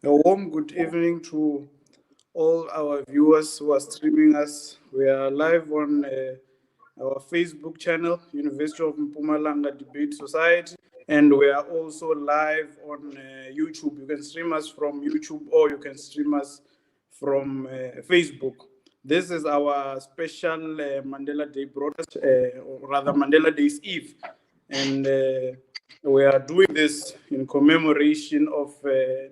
A warm good evening to all our viewers who are streaming us. We are live on our Facebook channel, University of Mpumalanga Debate Society, and we are also live on YouTube. You can stream us from YouTube or you can stream us from Facebook. This is our special Mandela Day broadcast, or rather Mandela Day's Eve, and we are doing this in commemoration of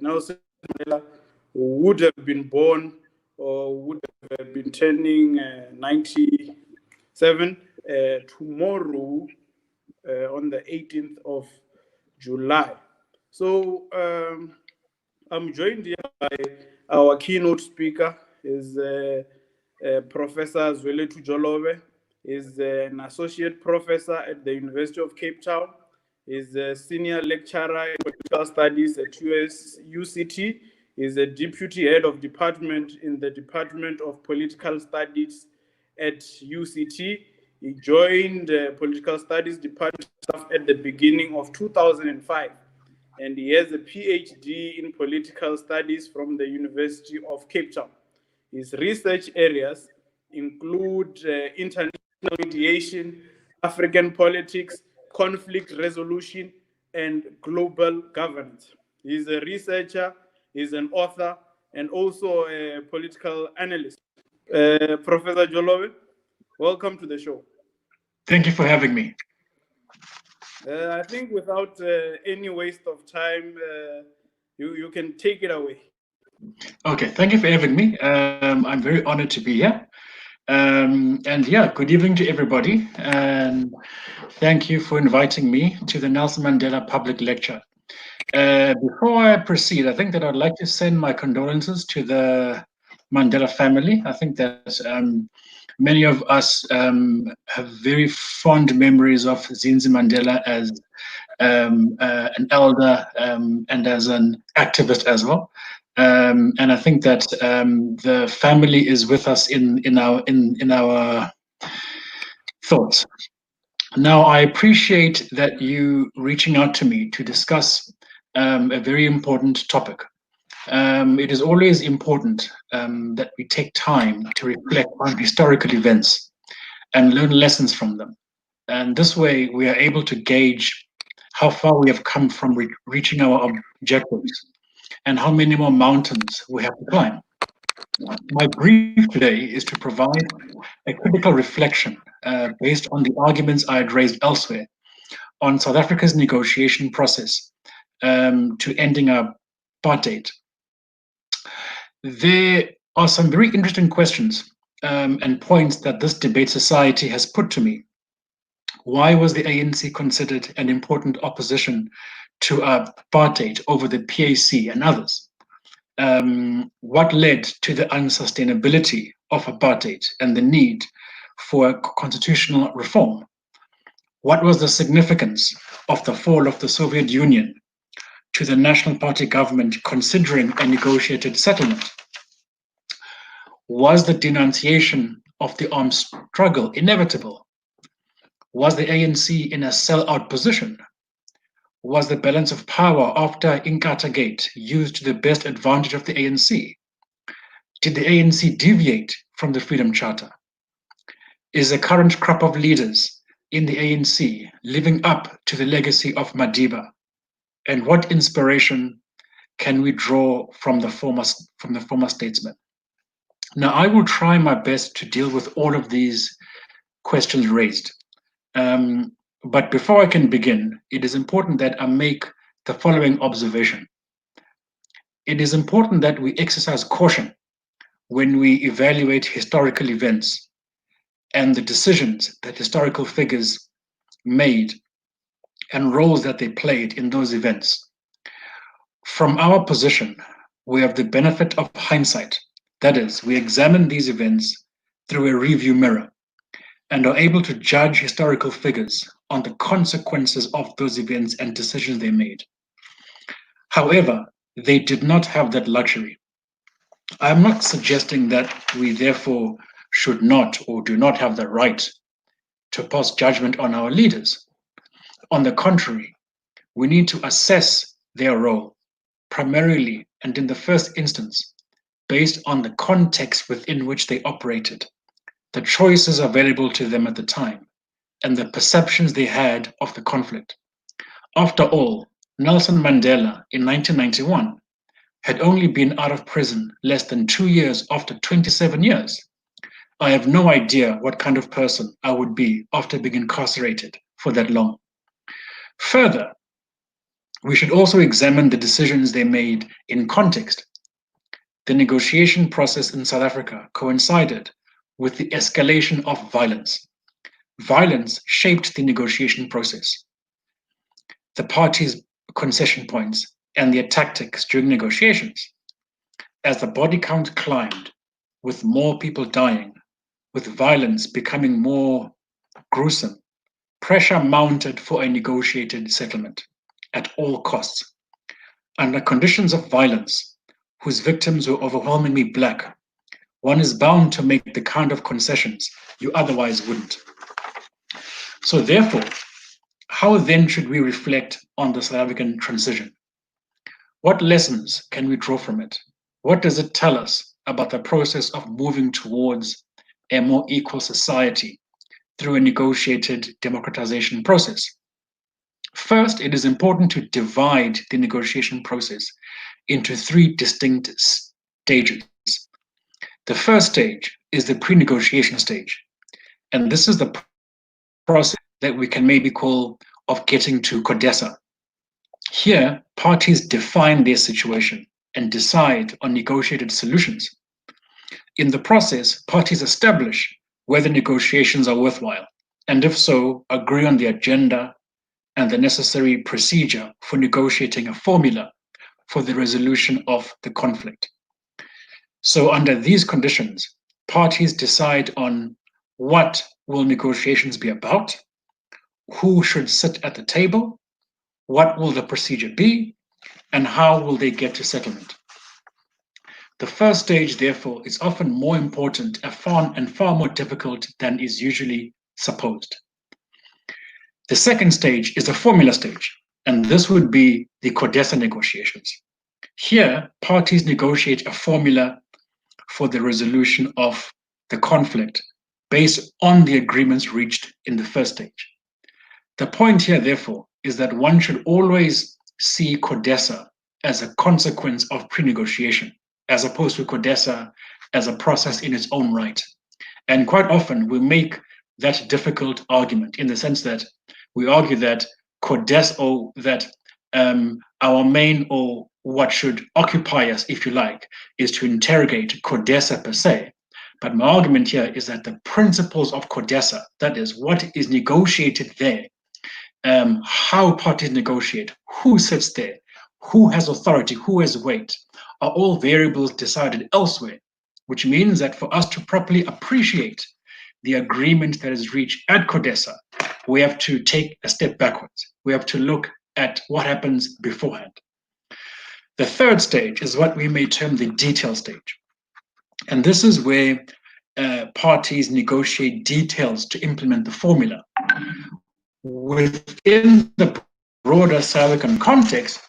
Nelson Mandela, who would have been born or would have been turning 97 tomorrow on the 18th of July. So I'm joined here by our keynote speaker, is Professor Zweletu Jolobe. Is an associate professor at the University of Cape Town. Is a senior lecturer in political studies at UCT. Is a deputy head of department in the Department of Political Studies at UCT. He joined political studies department staff at the beginning of 2005, and he has a PhD in political studies from the University of Cape Town. His research areas include international mediation, African politics, conflict resolution, and global governance. He's a researcher, he's an author, and also a political analyst. Professor Jolobe, welcome to the show. Thank you for having me. I think without any waste of time, you can take it away. Okay, thank you for having me. I'm very honored to be here. And yeah, good evening to everybody. And thank you for inviting me to the Nelson Mandela Public Lecture. Before I proceed, I think that I'd like to send my condolences to the Mandela family. I think that many of us have very fond memories of Zinzi Mandela as an elder and as an activist as well. And I think that the family is with us in our thoughts. Now, I appreciate that you reaching out to me to discuss a very important topic. It is always important that we take time to reflect on historical events and learn lessons from them. And this way, we are able to gauge how far we have come from reaching our objectives and how many more mountains we have to climb. My brief today is to provide a critical reflection based on the arguments I had raised elsewhere on South Africa's negotiation process to ending apartheid. There are some very interesting questions and points that this debate society has put to me. Why was the ANC considered an important opposition to apartheid over the PAC and others? What led to the unsustainability of apartheid and the need for constitutional reform? What was the significance of the fall of the Soviet Union to the National Party government considering a negotiated settlement? Was the denunciation of the armed struggle inevitable? Was the ANC in a sell-out position? Was the balance of power after Inkatha Gate used to the best advantage of the ANC? Did the ANC deviate from the Freedom Charter? Is the current crop of leaders in the ANC living up to the legacy of Madiba? And what inspiration can we draw from the former statesman? Now, I will try my best to deal with all of these questions raised. But before I can begin, it is important that I make the following observation. It is important that we exercise caution when we evaluate historical events and the decisions that historical figures made and roles that they played in those events. From our position, we have the benefit of hindsight. That is, we examine these events through a review mirror and are able to judge historical figures on the consequences of those events and decisions they made. However, they did not have that luxury. I am not suggesting that we therefore should not or do not have the right to pass judgment on our leaders. On the contrary, we need to assess their role, primarily and in the first instance, based on the context within which they operated, the choices available to them at the time, and the perceptions they had of the conflict. After all, Nelson Mandela in 1991 had only been out of prison less than 2 years after 27 years. I have no idea what kind of person I would be after being incarcerated for that long. Further, we should also examine the decisions they made in context. The negotiation process in South Africa coincided with the escalation of violence. Violence shaped the negotiation process, the parties' concession points, and their tactics during negotiations. As the body count climbed, with more people dying, with violence becoming more gruesome, pressure mounted for a negotiated settlement at all costs. Under conditions of violence, whose victims were overwhelmingly Black, one is bound to make the kind of concessions you otherwise wouldn't. So therefore, how then should we reflect on the South African transition? What lessons can we draw from it? What does it tell us about the process of moving towards a more equal society through a negotiated democratization process? First, it is important to divide the negotiation process into 3 distinct stages. The first stage is the pre-negotiation stage, and this is the process that we can maybe call of getting to CODESA. Here, parties define their situation and decide on negotiated solutions. In the process, parties establish whether negotiations are worthwhile, and if so, agree on the agenda and the necessary procedure for negotiating a formula for the resolution of the conflict. So under these conditions, parties decide on what will negotiations be about, who should sit at the table, what will the procedure be, and how will they get to settlement. The first stage, therefore, is often more important and far more difficult than is usually supposed. The second stage is the formula stage, and this would be the CODESA negotiations. Here, parties negotiate a formula for the resolution of the conflict based on the agreements reached in the first stage. The point here, therefore, is that one should always see CODESA as a consequence of pre-negotiation, as opposed to CODESA as a process in its own right. And quite often we make that difficult argument in the sense that we argue that CODESA, or that our main, or what should occupy us, if you like, is to interrogate CODESA per se. But my argument here is that the principles of CODESA, that is, what is negotiated there, how parties negotiate, who sits there, who has authority, who has weight, are all variables decided elsewhere, which means that for us to properly appreciate the agreement that is reached at CODESA, we have to take a step backwards. We have to look at what happens beforehand. The third stage is what we may term the detail stage. And this is where parties negotiate details to implement the formula. Within the broader South African context,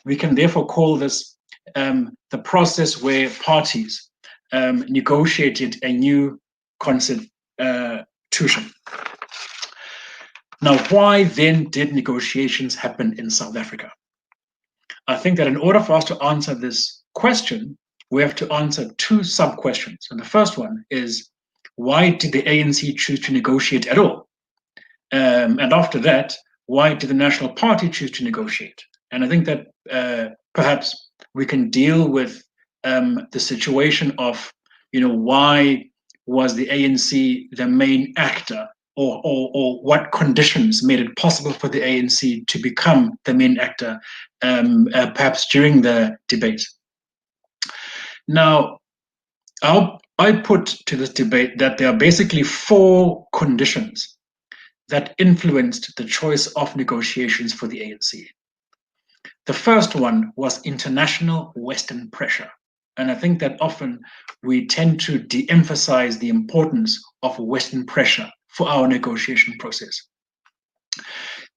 we can therefore call this the process where parties negotiated a new constitution. Now, why then did negotiations happen in South Africa? I think that in order for us to answer this question, we have to answer 2 sub-questions. And the first one is, why did the ANC choose to negotiate at all? And after that, why did the National Party choose to negotiate? And I think that perhaps we can deal with the situation of, why was the ANC the main actor, or what conditions made it possible for the ANC to become the main actor, perhaps during the debate. Now, I put to this debate that there are basically 4 conditions that influenced the choice of negotiations for the ANC. The first one was international Western pressure. And I think that often we tend to de-emphasize the importance of Western pressure for our negotiation process.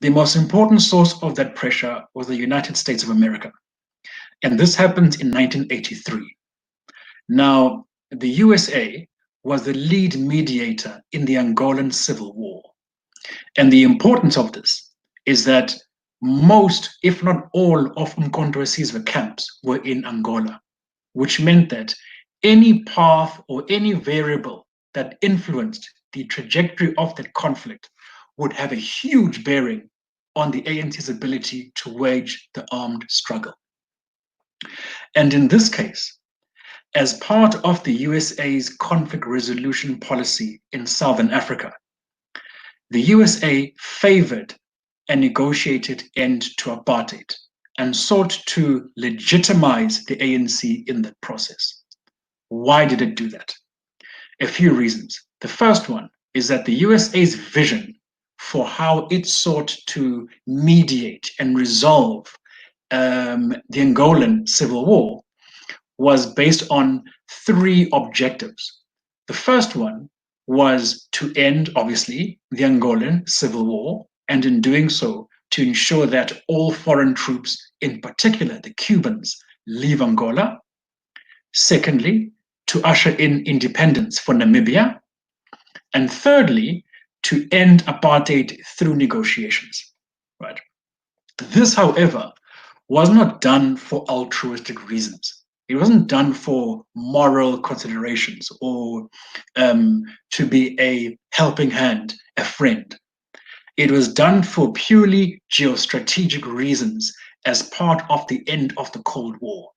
The most important source of that pressure was the United States of America. And this happened in 1983. Now, the USA was the lead mediator in the Angolan Civil War. And the importance of this is that most, if not all, of Umkhonto we Sizwe camps were in Angola, which meant that any path or any variable that influenced the trajectory of that conflict would have a huge bearing on the ANC's ability to wage the armed struggle. And in this case, as part of the USA's conflict resolution policy in Southern Africa, the USA favored a negotiated end to apartheid and sought to legitimize the ANC in that process. Why did it do that? A few reasons. The first one is that the USA's vision for how it sought to mediate and resolve the Angolan Civil War was based on three objectives. The first one was to end, obviously, the Angolan Civil War, and in doing so, to ensure that all foreign troops, in particular the Cubans, leave Angola. Secondly, to usher in independence for Namibia. And thirdly, to end apartheid through negotiations. Right. This, however, was not done for altruistic reasons. It wasn't done for moral considerations or to be a helping hand, a friend. It was done for purely geostrategic reasons as part of the end of the Cold War,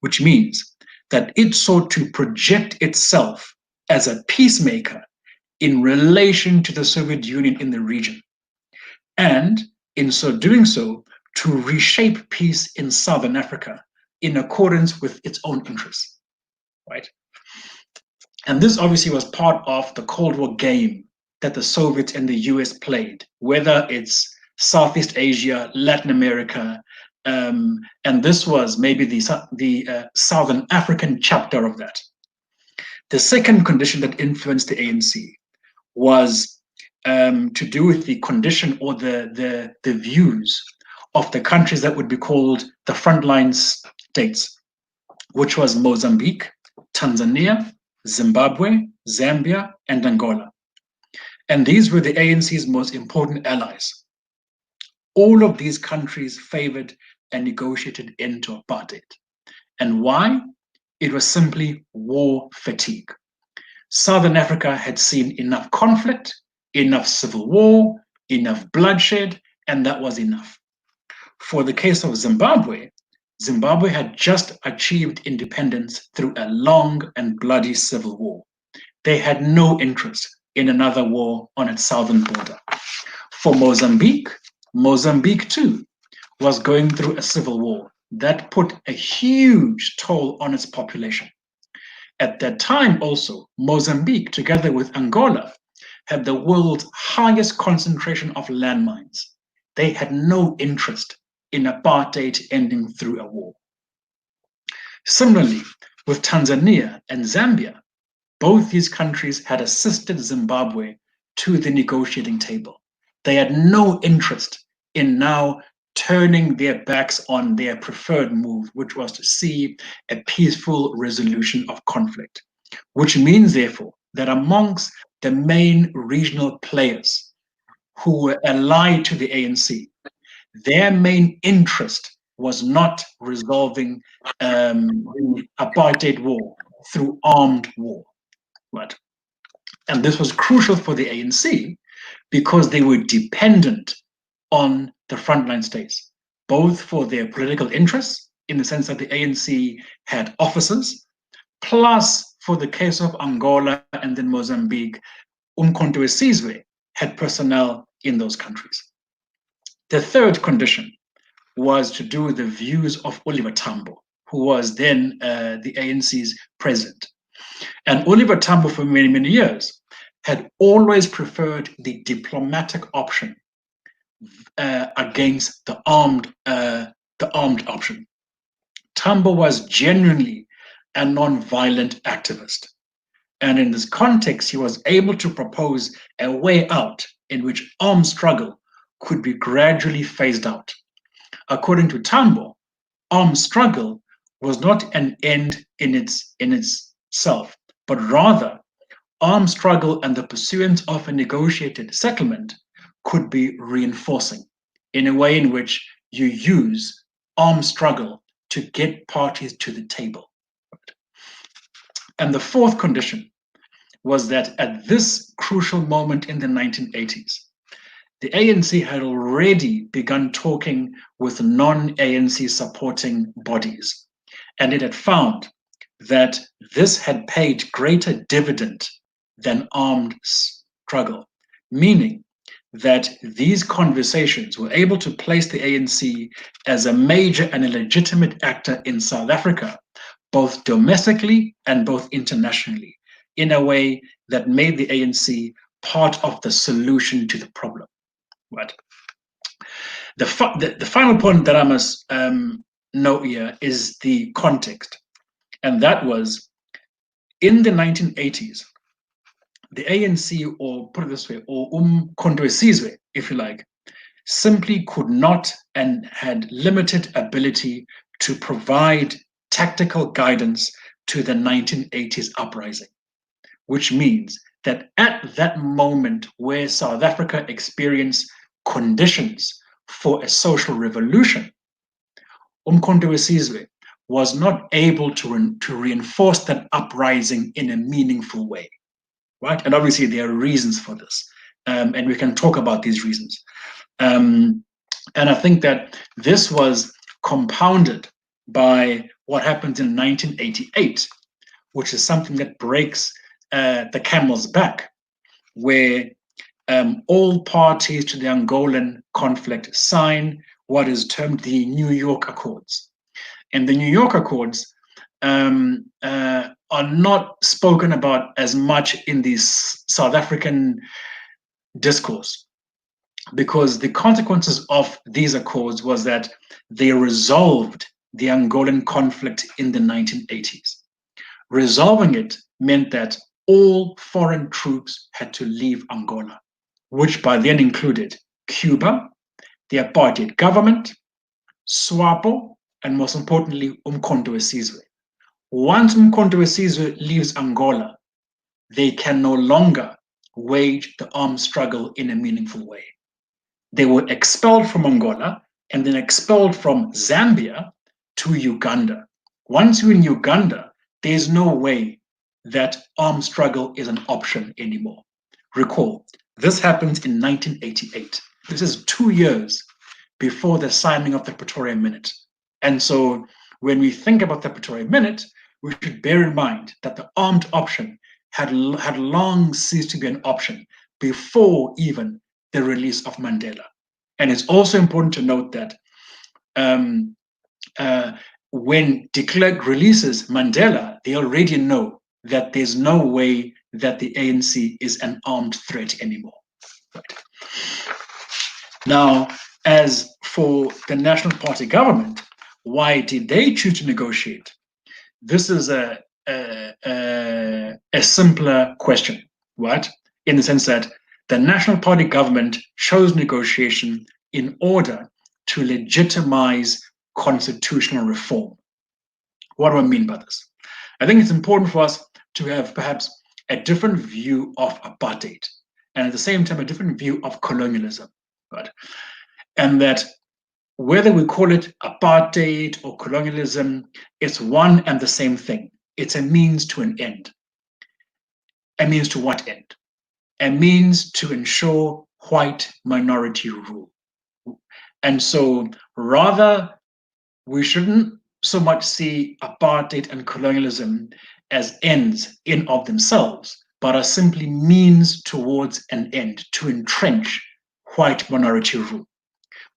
which means that it sought to project itself as a peacemaker in relation to the Soviet Union in the region, and in so doing so, to reshape peace in Southern Africa in accordance with its own interests, right? And this obviously was part of the Cold War game that the Soviets and the US played, whether it's Southeast Asia, Latin America, and this was maybe the Southern African chapter of that. The second condition that influenced the ANC was to do with the condition or the views of the countries that would be called the frontline states, which was Mozambique, Tanzania, Zimbabwe, Zambia, and Angola. And these were the ANC's most important allies. All of these countries favored a negotiated end to apartheid. And why? It was simply war fatigue. Southern Africa had seen enough conflict, enough civil war, enough bloodshed, and that was enough. For the case of Zimbabwe, Zimbabwe had just achieved independence through a long and bloody civil war. They had no interest in another war on its southern border. For Mozambique, Mozambique too was going through a civil war that put a huge toll on its population. At that time also, Mozambique, together with Angola, had the world's highest concentration of landmines. They had no interest in apartheid ending through a war. Similarly, with Tanzania and Zambia, both these countries had assisted Zimbabwe to the negotiating table. They had no interest in now turning their backs on their preferred move, which was to see a peaceful resolution of conflict, which means, therefore, that amongst the main regional players who were allied to the ANC, their main interest was not resolving the apartheid war through armed war. Right? And this was crucial for the ANC because they were dependent on the frontline states, both for their political interests, in the sense that the ANC had officers, plus for the case of Angola and then Mozambique, Umkhonto we Sizwe had personnel in those countries. The third condition was to do with the views of Oliver Tambo, who was then the ANC's president. And Oliver Tambo, for many, many years, had always preferred the diplomatic option against the armed option. Tambo was genuinely a non-violent activist. And in this context, he was able to propose a way out in which armed struggle could be gradually phased out. According to Tambo, armed struggle was not an end in itself, but rather armed struggle and the pursuance of a negotiated settlement could be reinforcing in a way in which you use armed struggle to get parties to the table. And the fourth condition was that at this crucial moment in the 1980s, the ANC had already begun talking with non-ANC supporting bodies, and it had found that this had paid greater dividend than armed struggle, meaning that these conversations were able to place the ANC as a major and a legitimate actor in South Africa, both domestically and both internationally, in a way that made the ANC part of the solution to the problem. Right. The final point that I must note here is the context, and that was in the 1980s, the ANC, or put it this way, or Umkhonto weSizwe, if you like, simply could not and had limited ability to provide tactical guidance to the 1980s uprising, which means that at that moment where South Africa experienced conditions for a social revolution, Umkhonto weSizwe was not able to reinforce that uprising in a meaningful way, right? And obviously there are reasons for this, and we can talk about these reasons. And I think that this was compounded by what happened in 1988, which is something that breaks the camel's back, where all parties to the Angolan conflict sign what is termed the New York Accords. And the New York Accords are not spoken about as much in the South African discourse, because the consequences of these accords was that they resolved the Angolan conflict in the 1980s. Resolving it meant that all foreign troops had to leave Angola, which by then included Cuba, the apartheid government, SWAPO, and most importantly, Umkhonto weSizwe. Once Umkhonto weSizwe leaves Angola, they can no longer wage the armed struggle in a meaningful way. They were expelled from Angola and then expelled from Zambia to Uganda. Once you're in Uganda, there's no way that armed struggle is an option anymore. Recall, this happened in 1988. This is 2 years before the signing of the Pretoria Minute. And so when we think about the Pretoria Minute, we should bear in mind that the armed option had long ceased to be an option before even the release of Mandela. And it's also important to note that when de Klerk releases Mandela, they already know that there's no way that the ANC is an armed threat anymore. Right. Now, as for the National Party government, why did they choose to negotiate? This is a simpler question, right? In the sense that the National Party government chose negotiation in order to legitimize constitutional reform. What do I mean by this? I think it's important for us to have perhaps a different view of apartheid and at the same time a different view of colonialism, right? And that whether we call it apartheid or colonialism, it's one and the same thing. It's a means to an end. A means to what end? A means to ensure white minority rule. And so rather, we shouldn't so much see apartheid and colonialism as ends in of themselves, but are simply means towards an end to entrench white minority rule.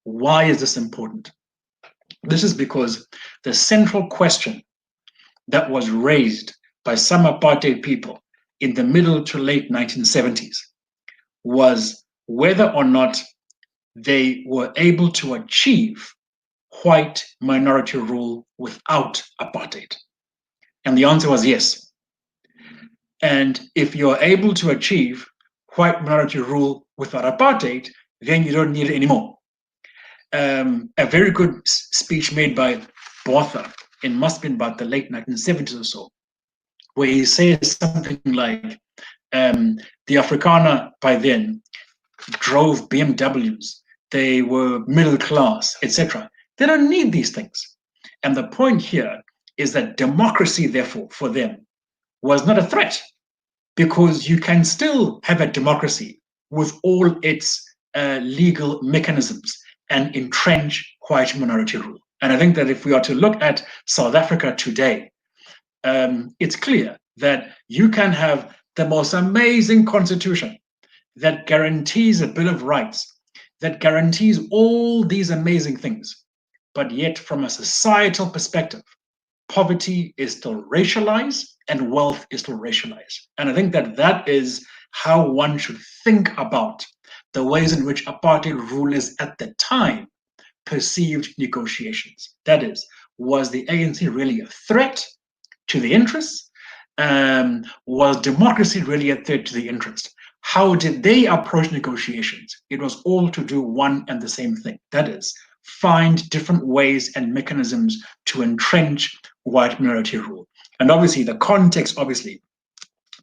Why is this important? This is because the central question that was raised by some apartheid people in the middle to late 1970s was whether or not they were able to achieve white minority rule without apartheid. And the answer was yes. And if you're able to achieve white minority rule without apartheid, then you don't need it anymore. A very good speech made by Botha it must have been about the late 1970s or so, where he says something like, the Afrikaner by then drove BMWs, they were middle class, etc. They don't need these things. And the point here is that democracy, therefore, for them was not a threat, because you can still have a democracy with all its legal mechanisms and entrench white minority rule. And I think that if we are to look at South Africa today, it's clear that you can have the most amazing constitution that guarantees a Bill of Rights, that guarantees all these amazing things. But yet, from a societal perspective, poverty is still racialized and wealth is still racialized. And I think that that is how one should think about the ways in which apartheid rulers at the time perceived negotiations. That is, was the ANC really a threat to the interests? Was democracy really a threat to the interest? How did they approach negotiations? It was all to do one and the same thing. That is, find different ways and mechanisms to entrench white minority rule. And obviously, the context, obviously,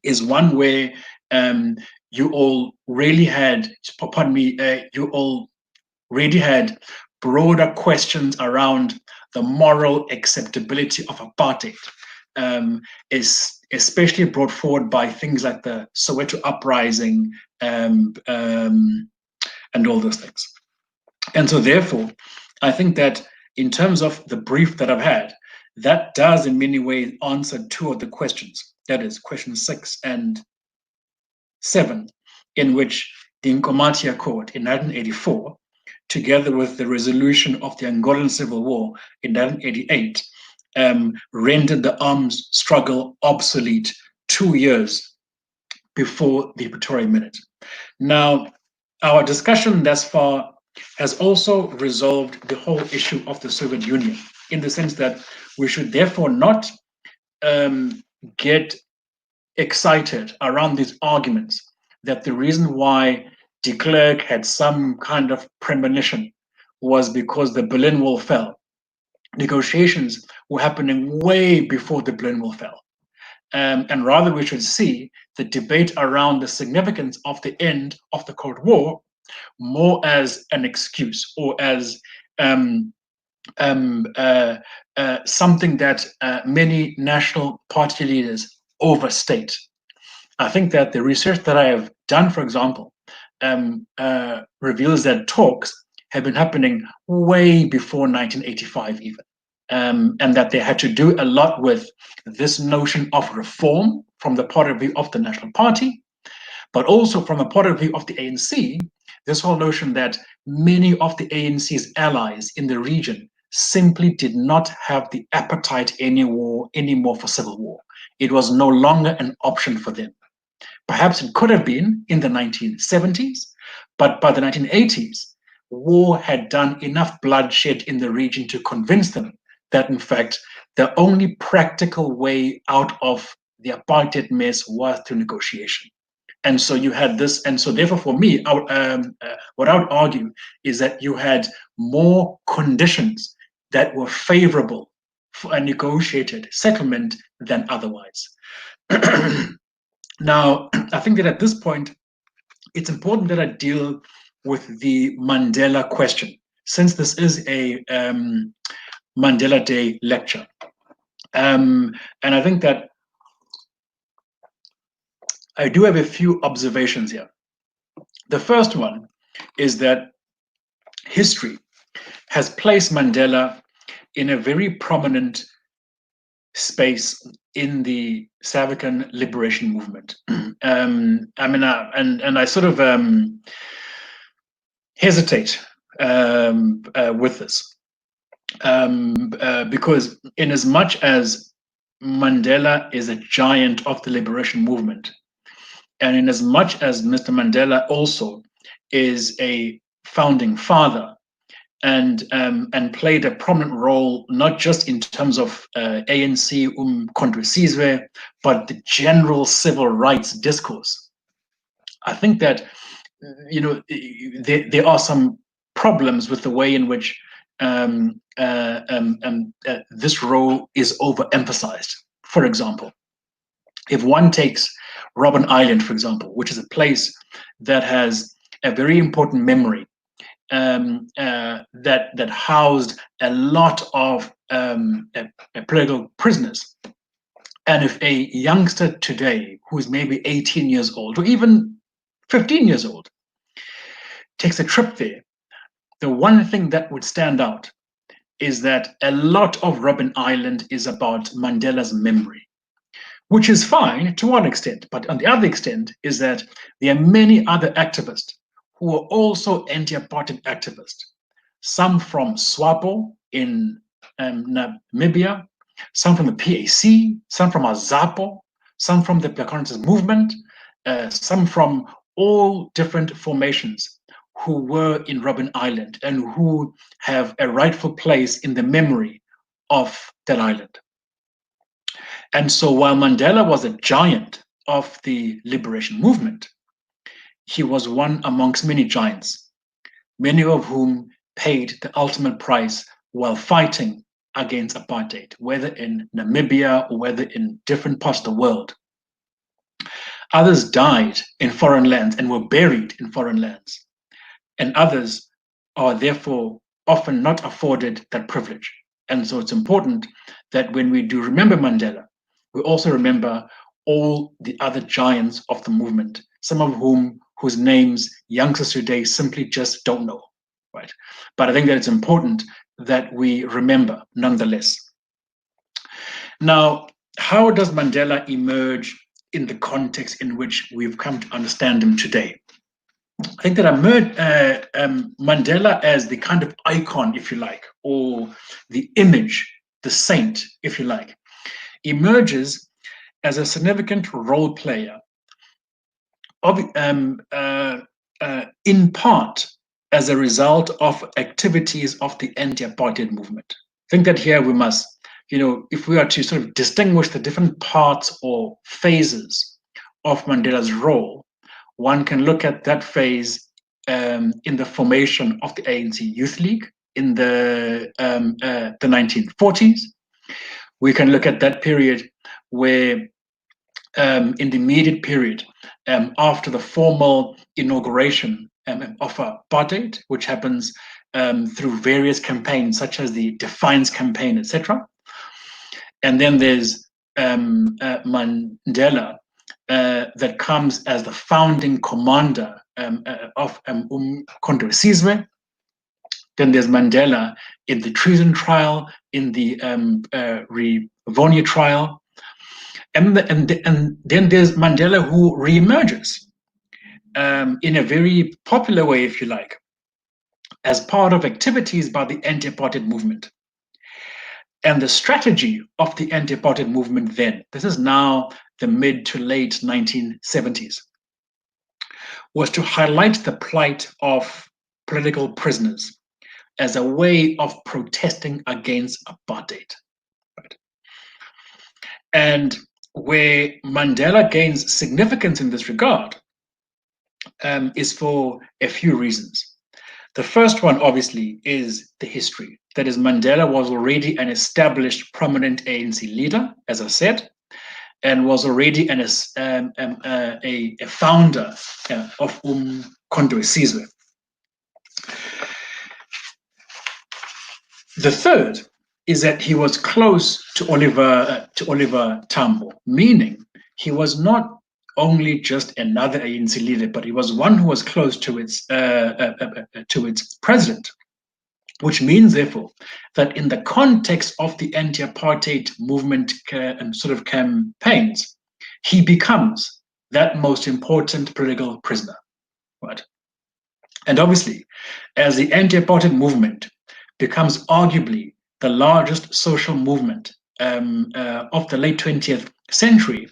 is one where you all really had, pardon me, you all really had broader questions around the moral acceptability of apartheid, is especially brought forward by things like the Soweto uprising and all those things. And so therefore, I think that in terms of the brief that I've had, that does in many ways answer two of the questions. That is question 6 and 7, in which the Nkomatia Court in 1984, together with the resolution of the Angolan Civil War in 1988, rendered the arms struggle obsolete 2 years before the Pretoria Minute. Now, our discussion thus far has also resolved the whole issue of the Soviet Union, in the sense that we should therefore not get excited around these arguments that the reason why de Klerk had some kind of premonition was because the Berlin Wall fell. Negotiations were happening way before the Berlin Wall fell. And rather we should see the debate around the significance of the end of the Cold War more as an excuse, or as something that many national party leaders overstate. I think that the research that I have done, for example, reveals that talks have been happening way before 1985 even. And that they had to do a lot with this notion of reform from the point of view of the National Party, but also from the point of view of the ANC, this whole notion that many of the ANC's allies in the region simply did not have the appetite anymore for civil war. It was no longer an option for them. Perhaps it could have been in the 1970s, but by the 1980s, war had done enough bloodshed in the region to convince them that, in fact, the only practical way out of the apartheid mess was through negotiation. And so you had this, and so therefore for me, what I would argue is that you had more conditions that were favorable for a negotiated settlement than otherwise. Now, I think that at this point, it's important that I deal with the Mandela question, since this is a Mandela Day lecture. And I think that I do have a few observations here. The first one is that history has placed Mandela in a very prominent space in the South African liberation movement. I mean, I sort of hesitate with this because in as much as Mandela is a giant of the liberation movement, and in as much as Mr. Mandela also is a founding father and played a prominent role, not just in terms of ANC contra Sizwe, but the general civil rights discourse. I think that there are some problems with the way in which this role is overemphasized. For example, if one takes Robben Island, for example, which is a place that has a very important memory, that housed a lot of political prisoners. And if a youngster today who is maybe 18 years old or even 15 years old takes a trip there, the one thing that would stand out is that a lot of Robben Island is about Mandela's memory, which is fine to one extent. But on the other extent is that there are many other activists who are also anti-apartheid activists, some from SWAPO in Namibia, some from the PAC, some from AZAPO, some from the Black Consciousness Movement, some from all different formations who were in Robben Island and who have a rightful place in the memory of that island. And so while Mandela was a giant of the liberation movement, he was one amongst many giants, many of whom paid the ultimate price while fighting against apartheid, whether in Namibia or whether in different parts of the world. Others died in foreign lands and were buried in foreign lands, and others are therefore often not afforded that privilege. And so it's important that when we do remember Mandela, we also remember all the other giants of the movement, some of whose names youngsters today simply just don't know, right? But I think that it's important that we remember nonetheless. Now, how does Mandela emerge in the context in which we've come to understand him today? I think that Mandela as the kind of icon, if you like, or the image, the saint, if you like, emerges as a significant role player, in part as a result of activities of the anti-apartheid movement. I think that here we must, if we are to sort of distinguish the different parts or phases of Mandela's role, one can look at that phase in the formation of the ANC Youth League in the 1940s. We can look at that period where, in the immediate period after the formal inauguration of apartheid, which happens through various campaigns, such as the Defiance campaign, etc. And then there's Mandela, that comes as the founding commander of Umkhonto we Sizwe. Then there's Mandela in the treason trial, in the Rivonia trial. And then there's Mandela who reemerges in a very popular way, if you like, as part of activities by the anti-apartheid movement. And the strategy of the anti-apartheid movement then, this is now the mid to late 1970s, was to highlight the plight of political prisoners as a way of protesting against apartheid. Right? And where Mandela gains significance in this regard is for a few reasons. The first one, obviously, is the history. That is, Mandela was already an established, prominent ANC leader, as I said, and was already a founder of Umkhonto we Sizwe. The third is that he was close to Oliver Tambo, meaning he was not only just another ANC leader, but he was one who was close to its president, which means, therefore, that in the context of the anti-apartheid movement sort of campaigns, he becomes that most important political prisoner, right? And obviously, as the anti-apartheid movement becomes arguably the largest social movement of the late 20th century,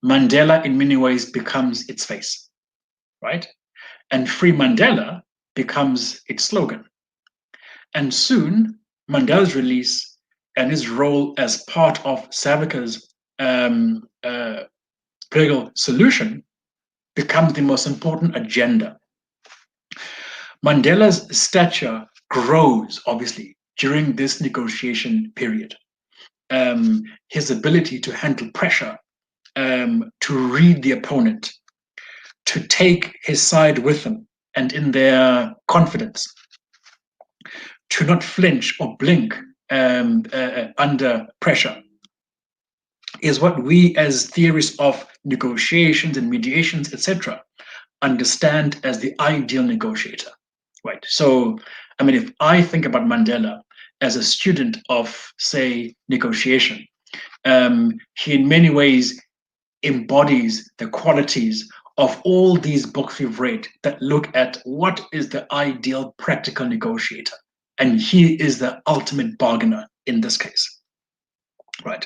Mandela in many ways becomes its face, right? And Free Mandela becomes its slogan. And soon, Mandela's release and his role as part of South Africa's political solution becomes the most important agenda. Mandela's stature grows, obviously, during this negotiation period. His ability to handle pressure, to read the opponent, to take his side with them and in their confidence, to not flinch or blink under pressure, is what we as theorists of negotiations and mediations, etc., understand as the ideal negotiator, right? So, I mean, if I think about Mandela as a student of, say, negotiation, he in many ways embodies the qualities of all these books we've read that look at what is the ideal practical negotiator. And he is the ultimate bargainer in this case, right?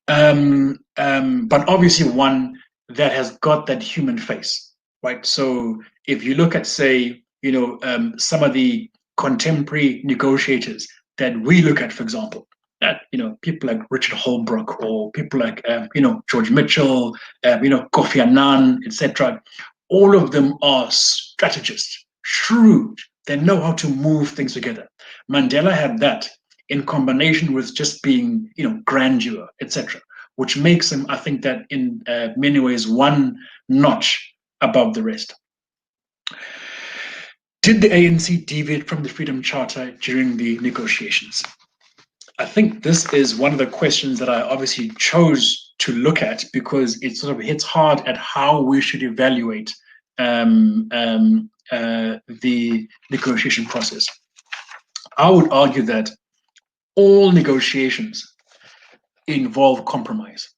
But obviously one that has got that human face, right? So if you look at, say, some of the contemporary negotiators that we look at, for example, that people like Richard Holbrooke or people like George Mitchell, Kofi Annan, etc. All of them are strategists, shrewd. They know how to move things together. Mandela had that in combination with just being, grandeur, etc., which makes him, I think, that in many ways one notch above the rest. Did the ANC deviate from the Freedom Charter during the negotiations? I think this is one of the questions that I obviously chose to look at because it sort of hits hard at how we should evaluate the negotiation process. I would argue that all negotiations involve compromise.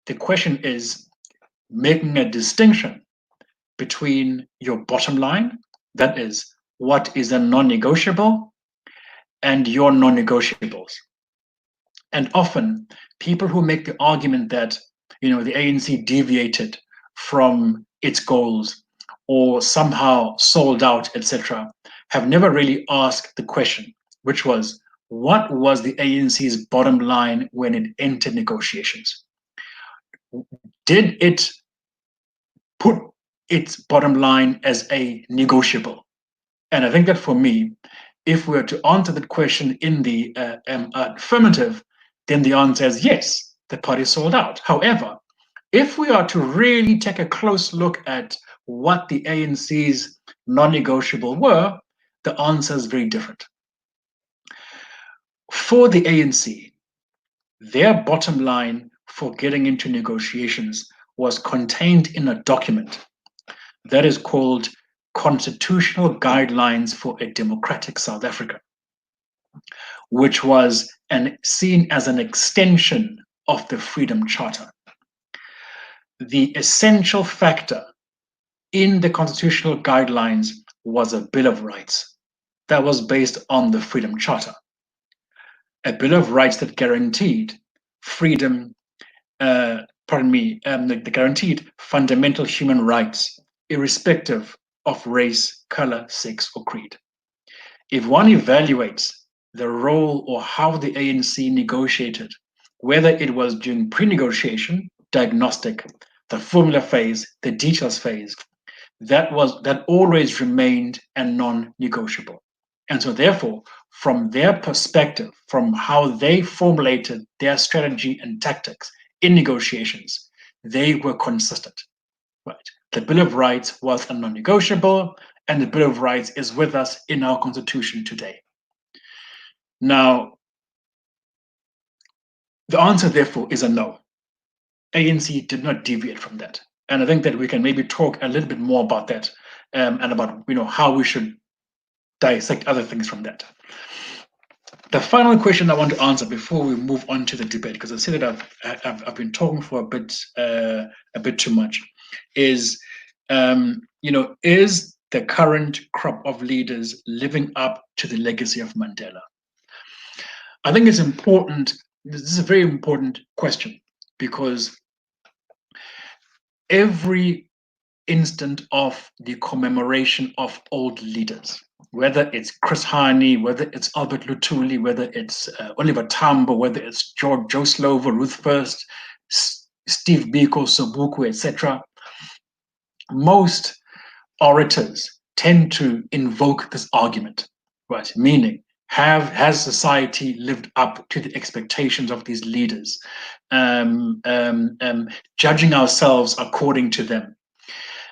The question is making a distinction between your bottom line, that is, what is a non-negotiable, and your non-negotiables. And often people who make the argument that the ANC deviated from its goals or somehow sold out, etc., have never really asked the question, which was, what was the ANC's bottom line when it entered negotiations? Did it put its bottom line as a negotiable? And I think that for me, if we were to answer that question in the affirmative, then the answer is yes, the party sold out. However, if we are to really take a close look at what the ANC's non-negotiable were, the answer is very different. For the ANC, their bottom line for getting into negotiations was contained in a document that is called Constitutional Guidelines for a Democratic South Africa, which was seen as an extension of the Freedom Charter. The essential factor in the constitutional guidelines was a Bill of Rights that was based on the Freedom Charter. A Bill of Rights that guaranteed freedom, that guaranteed fundamental human rights, irrespective of race, color, sex, or creed. If one evaluates the role or how the ANC negotiated, whether it was during pre-negotiation, diagnostic, the formula phase, the details phase, that always remained a non-negotiable. And so therefore, from their perspective, from how they formulated their strategy and tactics in negotiations, they were consistent, right? The Bill of Rights was a non-negotiable, and the Bill of Rights is with us in our Constitution today. Now, the answer, therefore, is a no. ANC did not deviate from that. And I think that we can maybe talk a little bit more about that and about how we should dissect other things from that. The final question I want to answer before we move on to the debate, because I see that I've been talking for a bit too much, is is the current crop of leaders living up to the legacy of Mandela? I think it's important. This is a very important question because every instant of the commemoration of old leaders, whether it's Chris Hani, whether it's Albert Luthuli, whether it's Oliver Tambo, whether it's Joe Slovo, Ruth First, Steve Biko, Sobukwe, etc., most orators tend to invoke this argument, right? Meaning, has society lived up to the expectations of these leaders, judging ourselves according to them?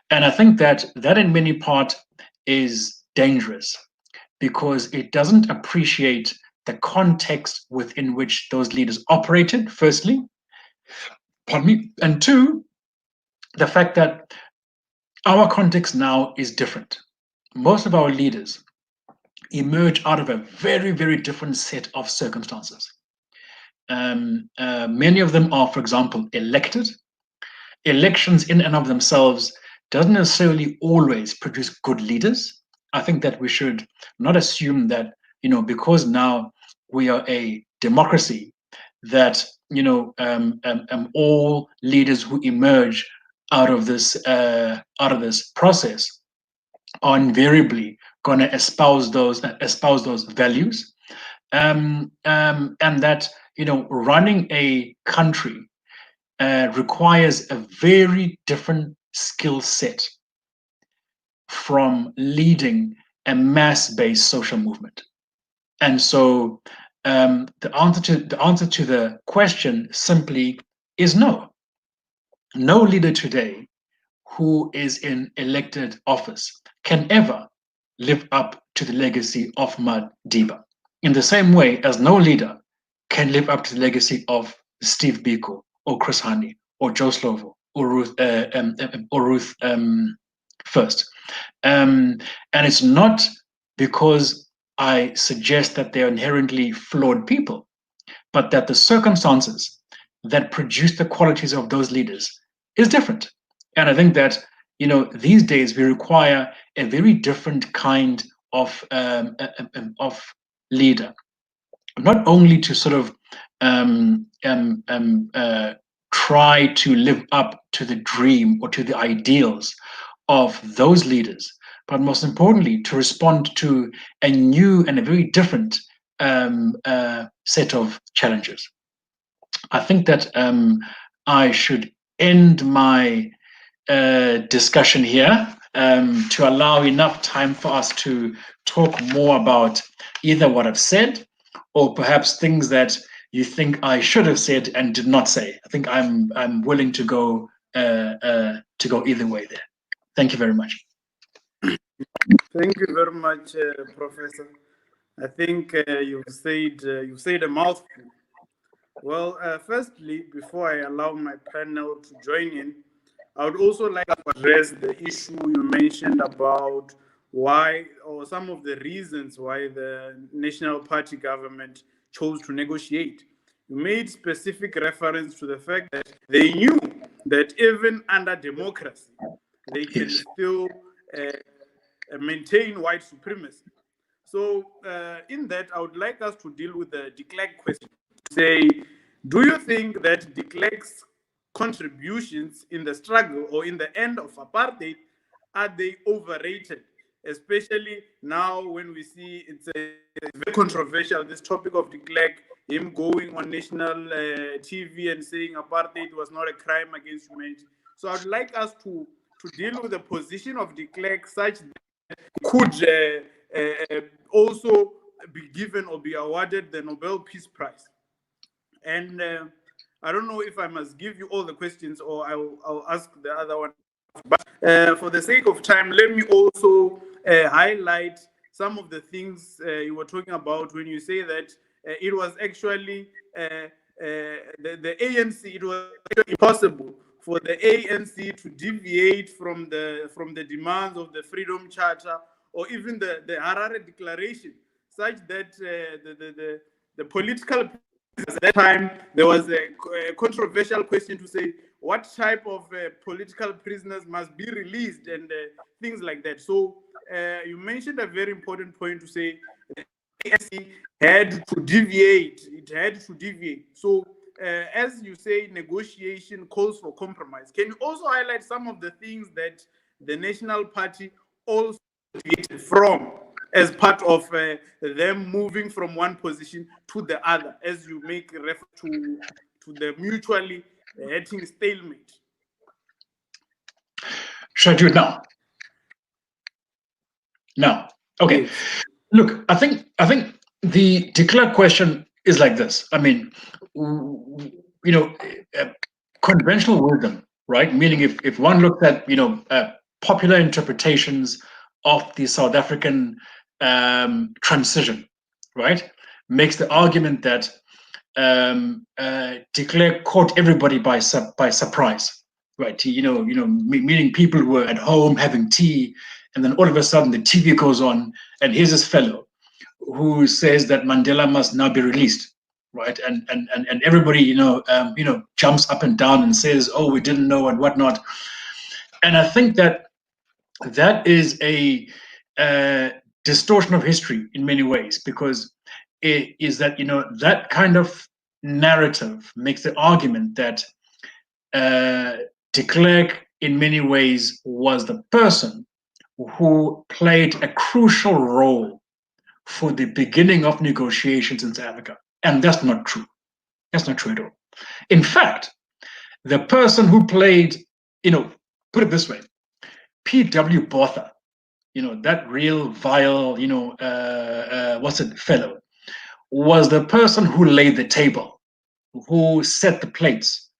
And I think that in many part is dangerous, because it doesn't appreciate the context within which those leaders operated, firstly, pardon me, and two, the fact that our context now is different. Most of our leaders emerge out of a very, very different set of circumstances. Many of them are, for example, elected. Elections in and of themselves doesn't necessarily always produce good leaders. I think that we should not assume that, because now we are a democracy, that all leaders who emerge out of this process are invariably going to espouse those values, and that running a country requires a very different skill set from leading a mass-based social movement. And so the answer to the question simply is no. No leader today who is in elected office can ever live up to the legacy of Madiba, in the same way as no leader can live up to the legacy of Steve Biko or Chris Hani or Joe Slovo or Ruth First. And it's not because I suggest that they're inherently flawed people, but that the circumstances that produce the qualities of those leaders is different. And I think that these days we require a very different kind of leader, not only to sort of try to live up to the dream or to the ideals of those leaders, but most importantly, to respond to a new and a very different set of challenges. I think that I should end my discussion here to allow enough time for us to talk more about either what I've said or perhaps things that you think I should have said and did not say. I think I'm willing to go either way there. Thank you very much. Thank you very much, Professor. I think you've said a mouthful. Well, firstly, before I allow my panel to join in, I would also like to address the issue you mentioned about why, or some of the reasons why the National Party government chose to negotiate. You made specific reference to the fact that they knew that even under democracy, they can still maintain white supremacy. So, in that, I would like us to deal with the de Klerk question. Say, do you think that de Klerk's contributions in the struggle or in the end of apartheid, are they overrated? Especially now when we see it's very controversial, this topic of de Klerk, him going on national TV and saying apartheid was not a crime against humanity. So I'd like us to deal with the position of de Klerk such that could also be given or be awarded the Nobel Peace Prize. And I don't know if I must give you all the questions or I'll ask the other one. But for the sake of time, let me also highlight some of the things you were talking about when you say that it was actually the ANC, it was impossible for the ANC to deviate from the demands of the Freedom Charter or even the Harare Declaration, such that the political at that time there was a controversial question to say what type of political prisoners must be released and things like that. So you mentioned a very important point to say the ANC had to deviate. It had to deviate. So as you say, negotiation calls for compromise. Can you also highlight some of the things that the National Party also deviated from as part of them moving from one position to the other, as you make reference to the mutually hurting stalemate? Should I do it now? No. Okay. Yes. Look, I think The de Klerk question is like this. I mean, conventional wisdom, right? Meaning, if one looks at popular interpretations of the South African transition, right, makes the argument that de Klerk caught everybody by surprise, right? Meaning people were at home having tea, and then all of a sudden the TV goes on, and here's this fellow who says that Mandela must now be released, right? And everybody, jumps up and down and says, "Oh, we didn't know," and whatnot. And I think that that is a distortion of history in many ways, because it is that that kind of narrative makes the argument that de Klerk in many ways was the person who played a crucial role for the beginning of negotiations in South Africa. And that's not true. That's not true at all. In fact, the person who played, put it this way, P.W. Botha, that real vile, fellow, was the person who laid the table, who set the plates,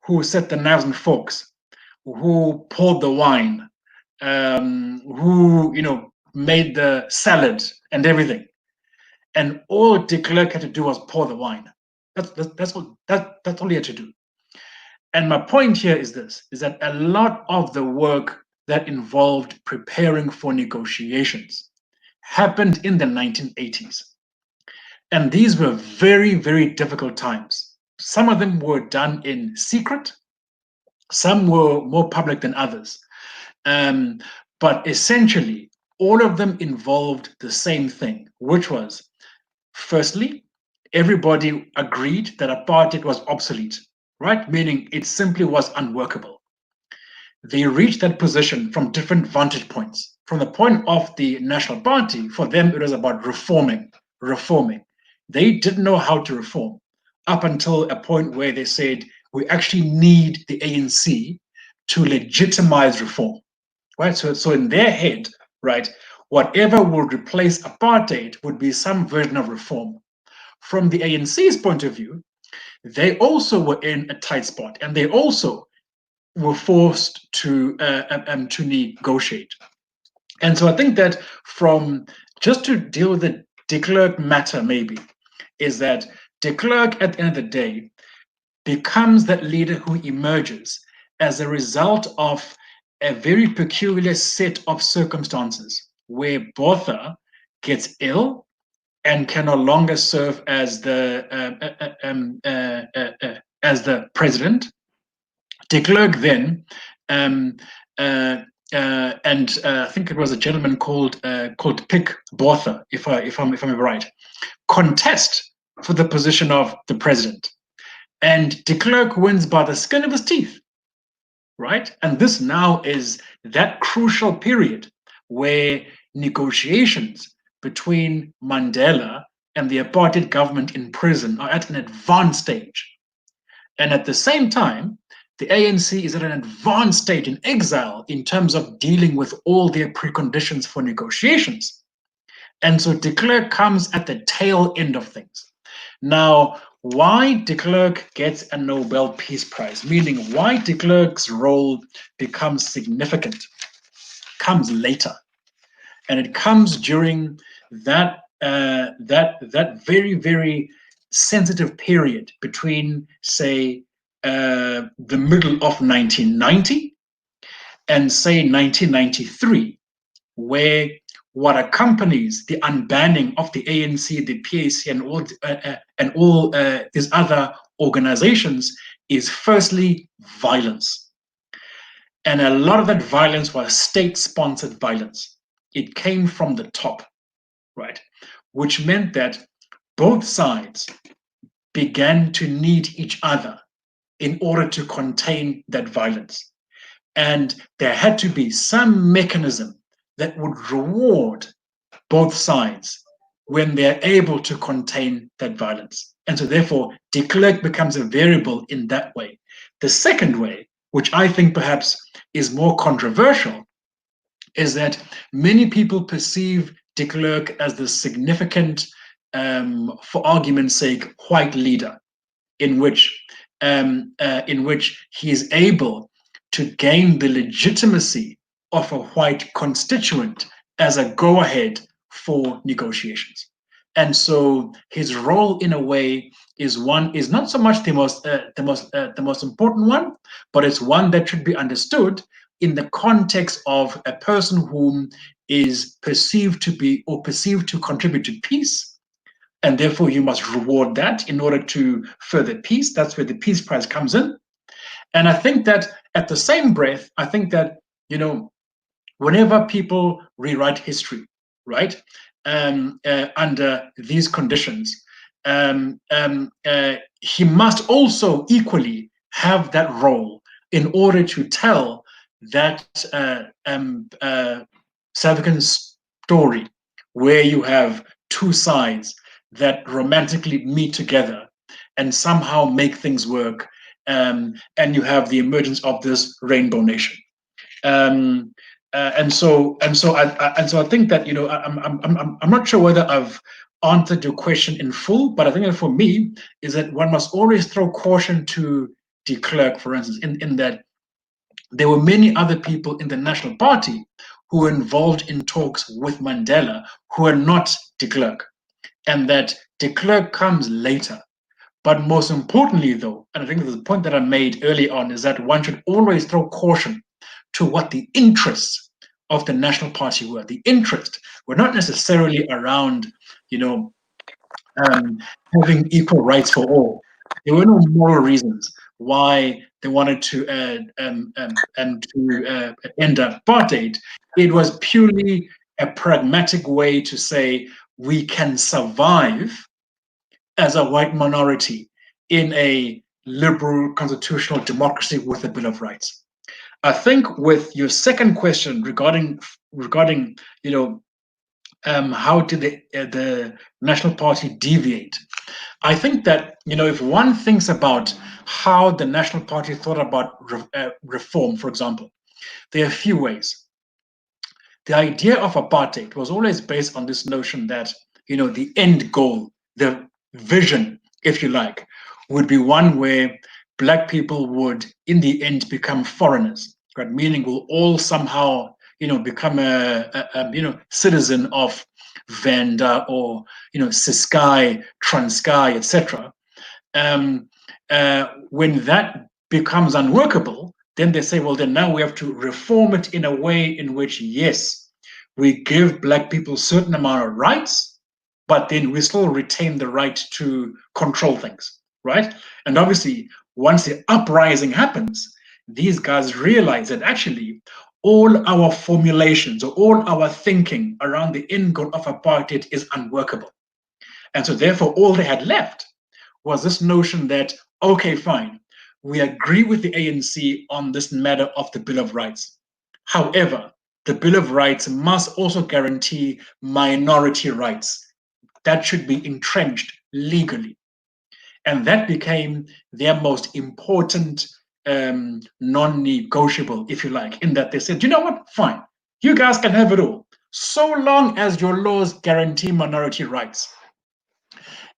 who set the knives and forks, who poured the wine, who, made the salad and everything. And all de Klerk had to do was pour the wine. That's all he had to do. And my point here is this: is that a lot of the work that involved preparing for negotiations happened in the 1980s, and these were very, very difficult times. Some of them were done in secret. Some were more public than others. But essentially, all of them involved the same thing, which was, firstly, everybody agreed that apartheid was obsolete, right? Meaning it simply was unworkable. They reached that position from different vantage points. From the point of the National Party, for them, it was about reforming. They didn't know how to reform up until a point where they said, we actually need the ANC to legitimize reform, right? So in their head, right, whatever would replace apartheid would be some version of reform. From the ANC's point of view, they also were in a tight spot, and they also were forced to negotiate. And so I think that just to deal with the de Klerk matter, maybe, is that de Klerk at the end of the day becomes that leader who emerges as a result of a very peculiar set of circumstances where Botha gets ill and can no longer serve as the president. De Klerk then, and I think it was a gentleman called Pick Botha, if I'm right, contest for the position of the president, and de Klerk wins by the skin of his teeth, right? And this now is that crucial period where negotiations between Mandela and the apartheid government in prison are at an advanced stage. And at the same time, the ANC is at an advanced stage in exile in terms of dealing with all their preconditions for negotiations. And so de Klerk comes at the tail end of things. Now, why de Klerk gets a Nobel Peace Prize, meaning why de Klerk's role becomes significant, comes later. And it comes during that very, very sensitive period between, say, the middle of 1990 and, say, 1993, where what accompanies the unbanning of the ANC, the PAC, and all these other organizations is firstly violence. And a lot of that violence was state-sponsored violence. It came from the top, right? Which meant that both sides began to need each other in order to contain that violence. And there had to be some mechanism that would reward both sides when they're able to contain that violence. And so therefore, de Klerk becomes a variable in that way. The second way, which I think perhaps is more controversial, is that many people perceive de Klerk as the significant for argument's sake, white leader, in which he is able to gain the legitimacy of a white constituent as a go-ahead for negotiations. And so his role, in a way, is not so much the most important one, but it's one that should be understood in the context of a person whom is perceived to contribute to peace, and therefore you must reward that in order to further peace. That's where the Peace Prize comes in. And I think that at the same breath, I think that, whenever people rewrite history, right, under these conditions, he must also equally have that role in order to tell that South African story, where you have two sides that romantically meet together and somehow make things work, and you have the emergence of this rainbow nation. And so I think that, I'm not sure whether I've answered your question in full, but I think that for me is that one must always throw caution to de Klerk, for instance, in that there were many other people in the National Party who were involved in talks with Mandela who are not de Klerk, and that de Klerk comes later. But most importantly, though, and I think the point that I made early on, is that one should always throw caution to what the interests of the National Party were. The interests were not necessarily around, having equal rights for all. There were no moral reasons why they wanted to end apartheid. It was purely a pragmatic way to say we can survive as a white minority in a liberal constitutional democracy with a Bill of Rights. I think with your second question regarding how did the National Party deviate? I think that, if one thinks about how the National Party thought about reform, for example, there are a few ways. The idea of apartheid was always based on this notion that, the end goal, the vision, if you like, would be one where Black people would, in the end, become foreigners, right? Meaning we'll all somehow, become a citizen of Venda or, Ciskei, Transkei, etc. When that becomes unworkable, then they say, well, then now we have to reform it in a way in which, yes, we give Black people a certain amount of rights, but then we still retain the right to control things, right? And obviously, once the uprising happens, these guys realize that actually all our formulations or all our thinking around the end goal of apartheid is unworkable. And so therefore, all they had left was this notion that, okay, fine, we agree with the ANC on this matter of the Bill of Rights. However, the Bill of Rights must also guarantee minority rights. That should be entrenched legally. And that became their most important non-negotiable, if you like, in that they said, you know what, fine, you guys can have it all, so long as your laws guarantee minority rights.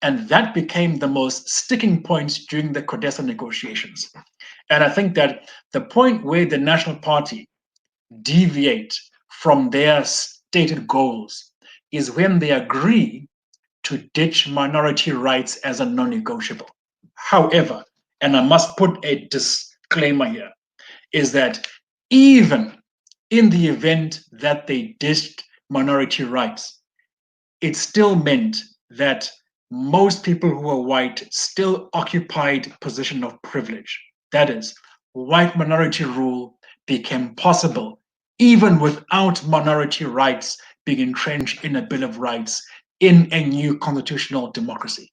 And that became the most sticking point during the CODESA negotiations. And I think that the point where the National Party deviate from their stated goals is when they agree to ditch minority rights as a non-negotiable. However, and I must put a disclaimer here, is that even in the event that they ditched minority rights, it still meant that most people who were white still occupied position of privilege. That is, white minority rule became possible even without minority rights being entrenched in a Bill of Rights in a new constitutional democracy.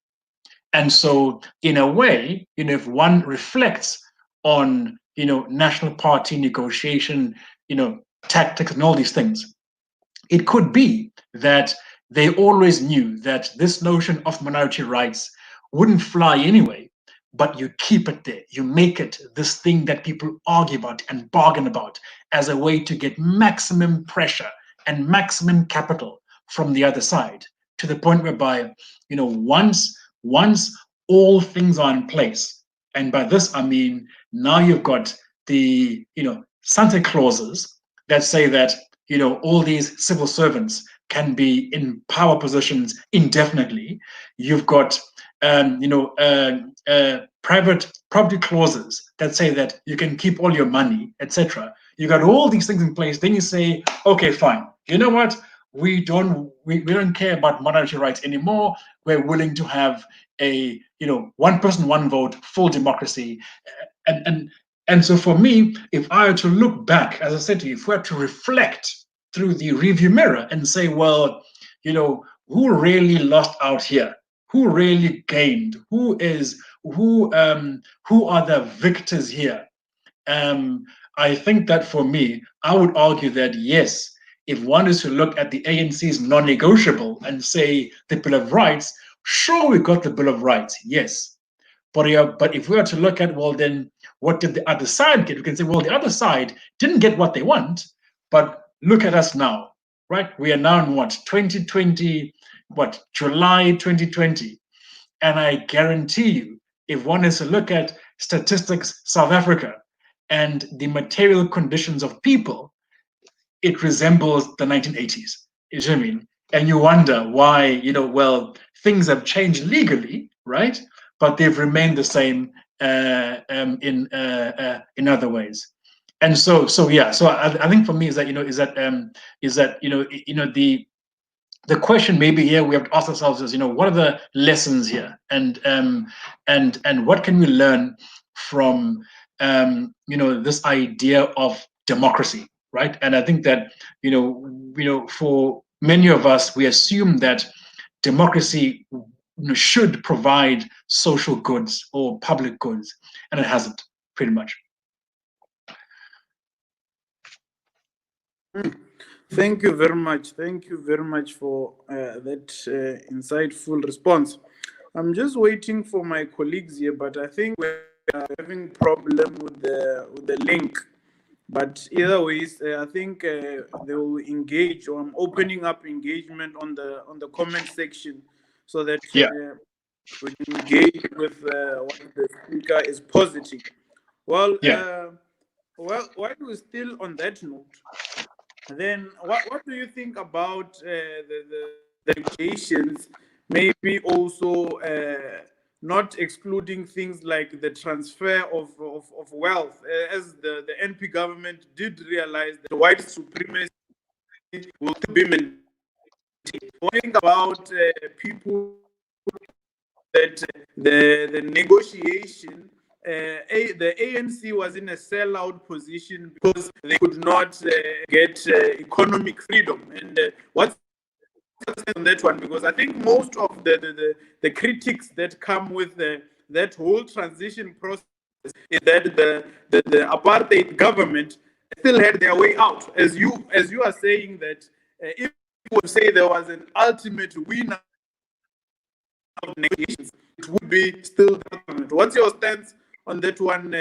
And so, in a way, if one reflects on, National Party negotiation, tactics and all these things, it could be that they always knew that this notion of minority rights wouldn't fly anyway, but you keep it there. You make it this thing that people argue about and bargain about as a way to get maximum pressure and maximum capital from the other side. to the point whereby, once all things are in place, and by this I mean now you've got the sunset clauses that say that all these civil servants can be in power positions indefinitely. You've got private property clauses that say that you can keep all your money, etc. You got all these things in place. Then you say, okay, fine. You know what? We don't care about monetary rights anymore. We're willing to have a one person, one vote, full democracy, and so for me, if I were to look back, as I said to you, if we were to reflect through the review mirror and say, well, who really lost out here? Who really gained? Who are the victors here? I think that for me, I would argue that yes, if one is to look at the ANC's non-negotiable and say the Bill of Rights, sure, we got the Bill of Rights, yes. But if we were to look at, well, then what did the other side get? We can say, well, the other side didn't get what they want, but look at us now, right? We are now in what, 2020, July 2020. And I guarantee you, if one is to look at Statistics South Africa and the material conditions of people, it resembles the 1980s. You know what I mean? And you wonder why, well, things have changed legally, right? But they've remained the same in other ways. And so yeah. So I think for me is that the question maybe here we have to ask ourselves is, what are the lessons here, and what can we learn from this idea of democracy, right? And I think that for many of us, we assume that democracy should provide social goods or public goods, and it hasn't, pretty much. Thank you very much. Thank you very much for that insightful response. I'm just waiting for my colleagues here, but I think we're having problem with the link. But either ways, I think they will engage, or I'm opening up engagement on the comment section so that we can engage with what the speaker is positing. Well, while we're still on that note, then what do you think about the regulations? Maybe also not excluding things like the transfer of wealth, as the NP government did realize that white supremacy will be maintained. Think about people that the negotiation, the ANC was in a sellout position because they could not get economic freedom. And what's on that one? Because I think most of the critics that come with that whole transition process is that the apartheid government still had their way out. As you are saying that if we would say there was an ultimate winner of negotiations, it would be still the government. What's your stance on that one,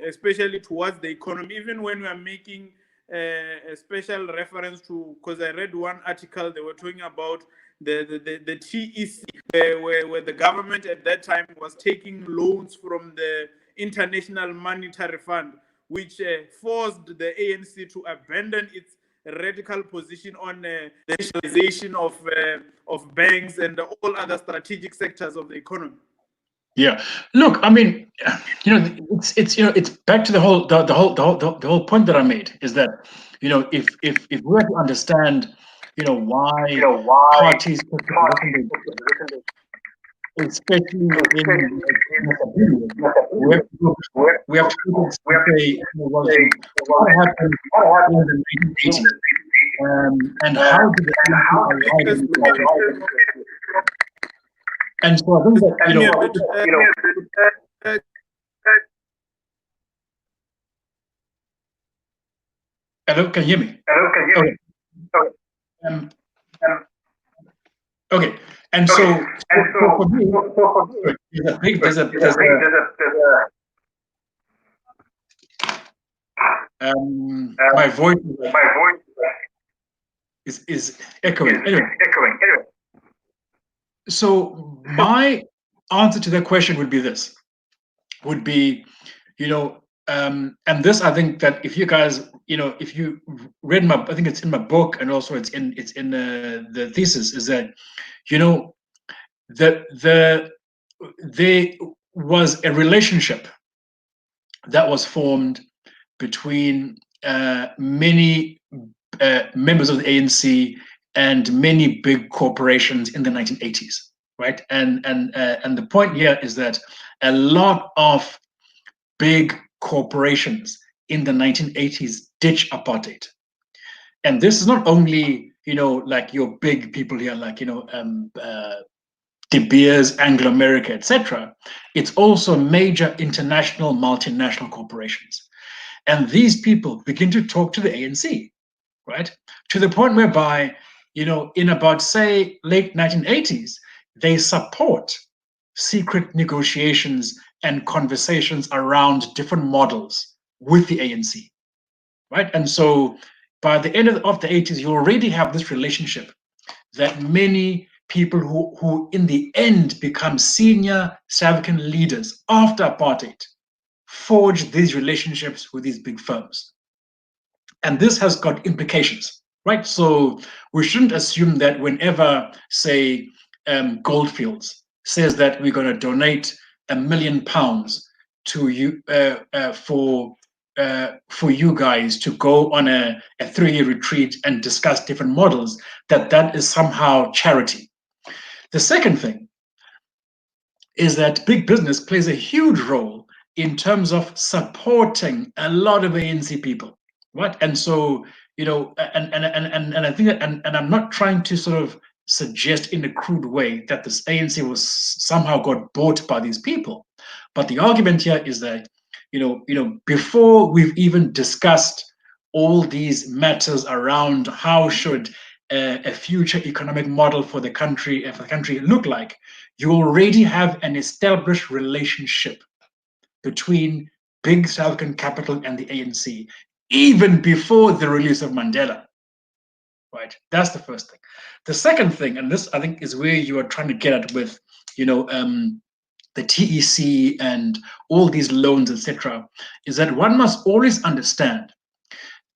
especially towards the economy, even when we are making a special reference to, because I read one article, they were talking about the TEC, where the government at that time was taking loans from the International Monetary Fund, which forced the ANC to abandon its radical position on the nationalization of banks and all other strategic sectors of the economy. Yeah. Look, I mean, it's back to the whole point that I made is that, if we were to understand, why parties, especially in we have to say what happened in the 1980s, and how did the and so I think that hello, can you hear me? Okay. And so for me, there's a my voice is echoing. Anyway. So my answer to that question would be this: would be, you know, and this, I think that if you guys, if you read my, I think it's in my book, and also it's in the thesis, is that, you know, the there was a relationship that was formed between many members of the ANC and many big corporations in the 1980s, right? And the point here is that a lot of big corporations in the 1980s ditch apartheid. And this is not only, like your big people here, like, De Beers, Anglo America, etc. It's also major international multinational corporations. And these people begin to talk to the ANC, right? To the point whereby, in about, say, late 1980s, they support secret negotiations and conversations around different models with the ANC, right? And so by the end of the 80s, you already have this relationship that many people who in the end become senior South African leaders after apartheid forge these relationships with these big firms. And this has got implications, right? So we shouldn't assume that whenever, say, Goldfields says that we're going to donate £1 million to you for you guys to go on a 3-year retreat and discuss different models, that is somehow charity. The second thing is that big business plays a huge role in terms of supporting a lot of ANC people, right? And so, and I think that, and I'm not trying to sort of suggest in a crude way that this ANC was somehow got bought by these people, but the argument here is that, before we've even discussed all these matters around how should a future economic model for the country look like, you already have an established relationship between big South African capital and the ANC, even before the release of Mandela. Right, that's the first thing. The second thing, and this I think is where you are trying to get at with, the TEC and all these loans, etc., is that one must always understand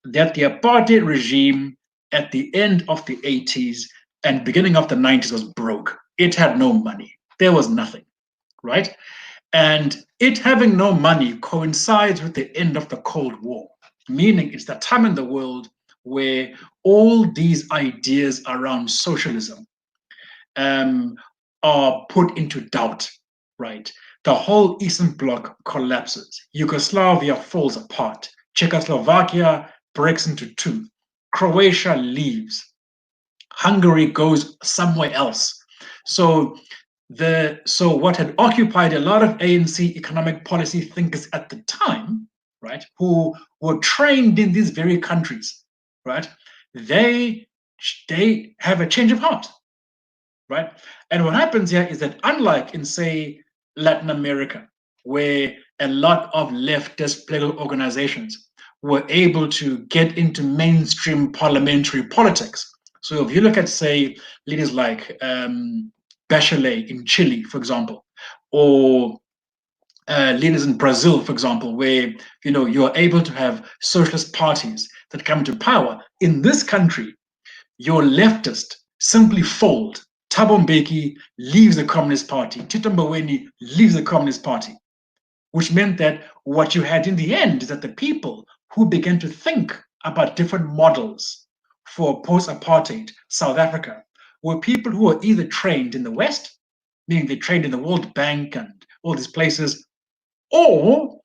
that the apartheid regime at the end of the 80s and beginning of the 90s was broke. It had no money. There was nothing, right? And it having no money coincides with the end of the Cold War, meaning it's the time in the world where all these ideas around socialism are put into doubt, right? The whole Eastern Bloc collapses. Yugoslavia falls apart. Czechoslovakia breaks into two. Croatia leaves. Hungary goes somewhere else. So what had occupied a lot of ANC economic policy thinkers at the time, right, who were trained in these very countries, right, they have a change of heart, right? And what happens here is that, unlike in, say, Latin America, where a lot of leftist political organizations were able to get into mainstream parliamentary politics. So if you look at, say, leaders like Bachelet in Chile, for example, or leaders in Brazil, for example, where you are able to have socialist parties that come to power. In this country, your leftist simply fold. Thabo Mbeki leaves the Communist Party. Tito Mboweni leaves the Communist Party, which meant that what you had in the end is that the people who began to think about different models for post-apartheid South Africa were people who were either trained in the West, meaning they trained in the World Bank and all these places, or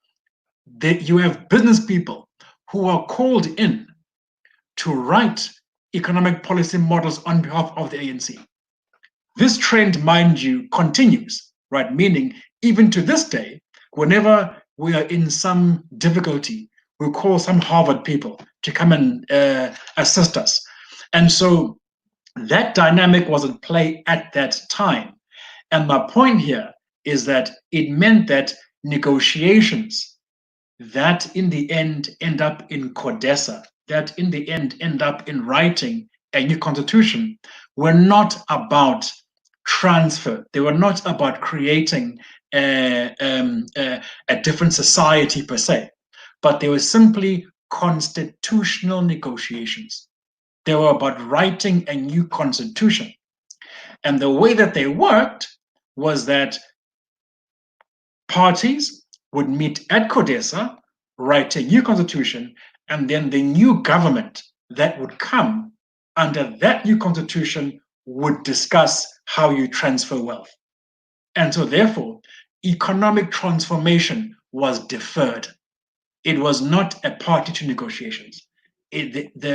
you have business people who are called in to write economic policy models on behalf of the ANC. This trend, mind you, continues, right? Meaning, even to this day, whenever we are in some difficulty, we call some Harvard people to come and assist us. And so that dynamic was at play at that time. And my point here is that it meant that negotiations that in the end up in Codesa, that in the end up in writing a new constitution, were not about transfer. They were not about creating a different society per se, but they were simply constitutional negotiations. They were about writing a new constitution. And the way that they worked was that parties would meet at CODESA, write a new constitution, and then the new government that would come under that new constitution would discuss how you transfer wealth. And so, therefore, economic transformation was deferred. It was not a party to negotiations. The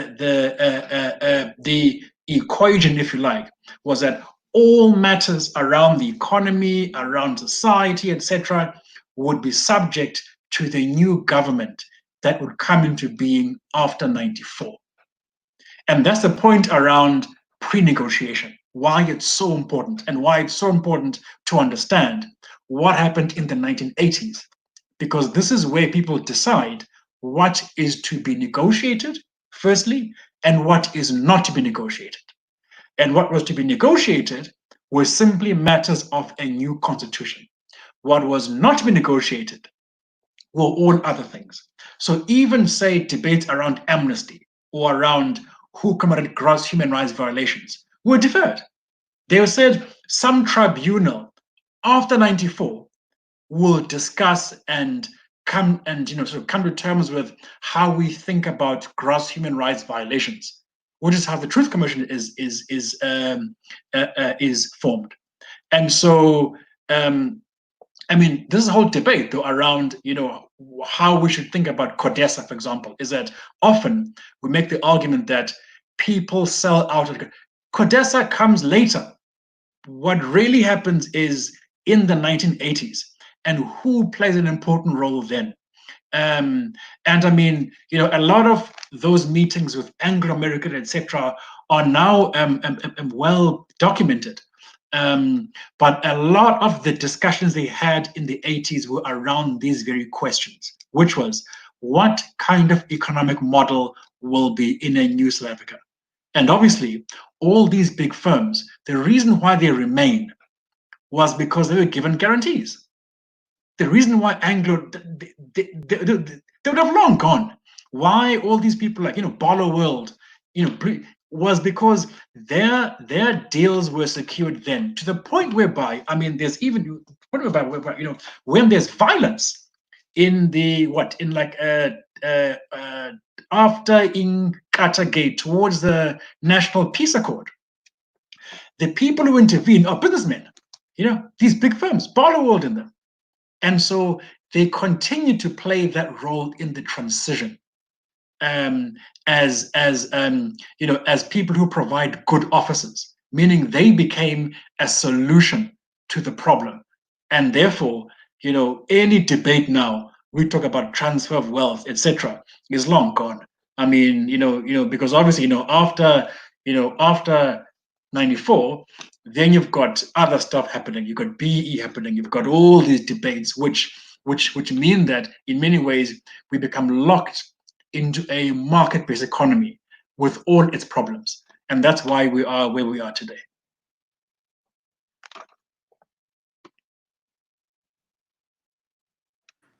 equation, if you like, was that all matters around the economy, around society, etc., would be subject to the new government that would come into being after 94. And that's the point around pre-negotiation, why it's so important and why it's so important to understand what happened in the 1980s, because this is where people decide what is to be negotiated, firstly, and what is not to be negotiated. And what was to be negotiated were simply matters of a new constitution. What was not to be negotiated were all other things. So even, say, debates around amnesty or around who committed gross human rights violations were deferred. They said some tribunal after 94 will discuss and come and sort of come to terms with how we think about gross human rights violations, which is how the Truth Commission is formed. And so, I mean, this is a whole debate though around how we should think about CODESA, for example, is that often we make the argument that people sell out. CODESA comes later. What really happens is in the 1980s, and who plays an important role then. And I mean, a lot of those meetings with Anglo-American, etc., are now well documented. But a lot of the discussions they had in the 80s were around these very questions, which was, what kind of economic model will be in a new South Africa? And obviously, all these big firms, the reason why they remain was because they were given guarantees. The reason why Anglo, they would have long gone. Why all these people like, Barlow World, was because their deals were secured then, to the point whereby, I mean, there's even, when there's violence in the, after Inkatha Gate towards the National Peace Accord, the people who intervene are businessmen, these big firms, Barlow World in them. And so they continue to play that role in the transition as people who provide good offices, meaning they became a solution to the problem. And therefore, any debate now, we talk about transfer of wealth, etc., is long gone. I mean, because obviously, after 94, then you've got other stuff happening. You've got BE happening. You've got all these debates, which mean that in many ways we become locked into a market-based economy with all its problems, and that's why we are where we are today.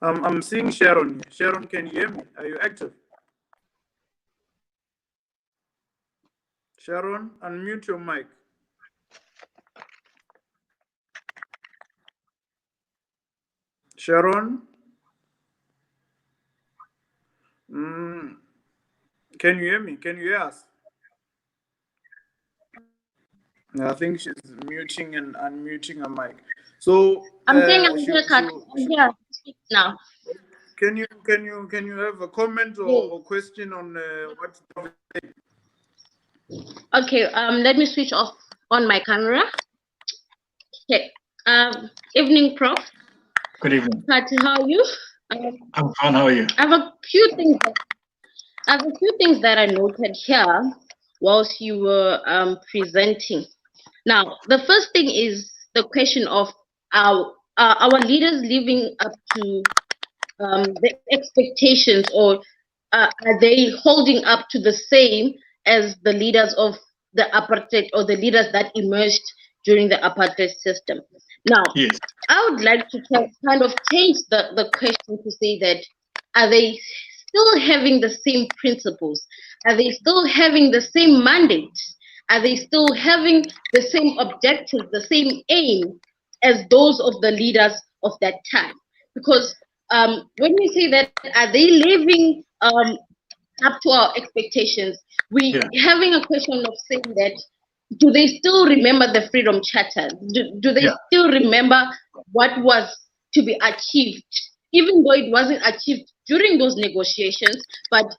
I'm seeing Sharon. Sharon, can you hear me? Are you active? Sharon, unmute your mic. Sharon? Can you hear me? Can you hear us? I think she's muting and unmuting her mic. So I'm saying I'm here now. Can you have a comment or question on what? Okay, let me switch off on my camera. Okay. Evening, Prof. Good evening. Patti, how are you? I'm fine. How are you? I have a few things that I noted here whilst you were presenting. Now, the first thing is the question of our leaders living up to the expectations, or are they holding up to the same as the leaders of the apartheid or the leaders that emerged during the apartheid system. Now, Yes. I would like to kind of change the question to say that, are they still having the same principles? Are they still having the same mandate? Are they still having the same objectives, the same aim as those of the leaders of that time? Because when we say that, are they living up to our expectations? We having a question of saying that, do they still remember the Freedom Charter? Do they still remember what was to be achieved, even though it wasn't achieved during those negotiations? But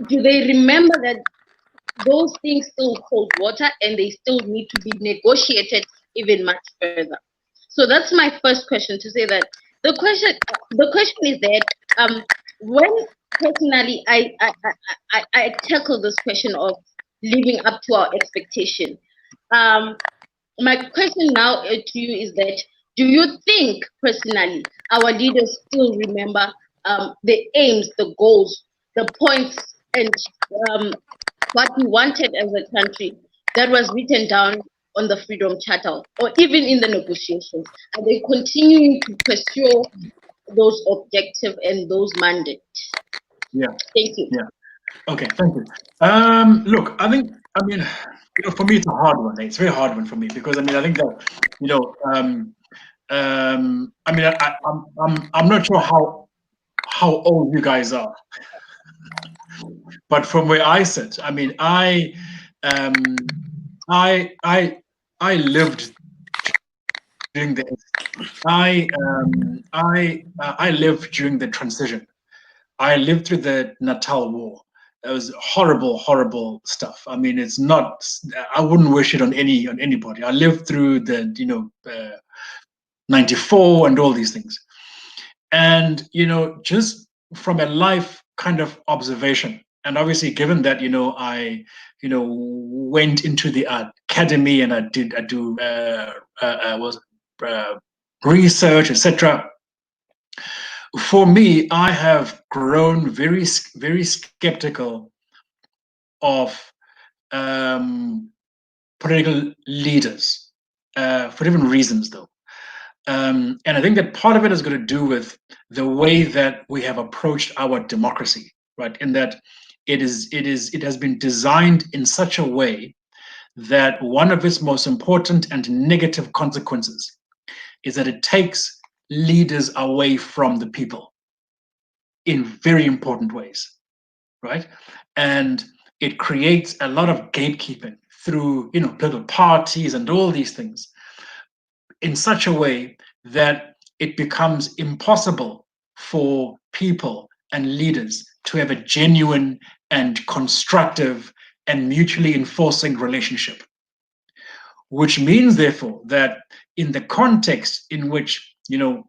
do they remember that those things still hold water and they still need to be negotiated even much further? So that's my first question, to say that the question is that when personally I tackle this question of living up to our expectation, my question now to you is that, do you think personally our leaders still remember the aims, the goals, the points, and what we wanted as a country that was written down on the Freedom Charter, or even in the negotiations? Are they continuing to pursue those objectives and those mandates? Yeah. Thank you. Yeah. Okay. Thank you. Look, I mean, for me, it's a hard one. It's a very hard one for me, because I think that, I'm not sure how old you guys are, but from where I sit, I lived during the I lived during the transition. I lived through the Natal War. It was horrible, horrible stuff. It's not. I wouldn't wish it on anybody. I lived through the '94 and all these things, and just from a life kind of observation, and obviously given that I went into the academy, and I do was research, etc. For me, I have grown very, very skeptical of political leaders, for different reasons, though. And I think that part of it is going to do with the way that we have approached our democracy, right? In that it has been designed in such a way that one of its most important and negative consequences is that it takes leaders away from the people in very important ways, right? And it creates a lot of gatekeeping through political parties and all these things, in such a way that it becomes impossible for people and leaders to have a genuine and constructive and mutually enforcing relationship. Which means, therefore, that in the context in which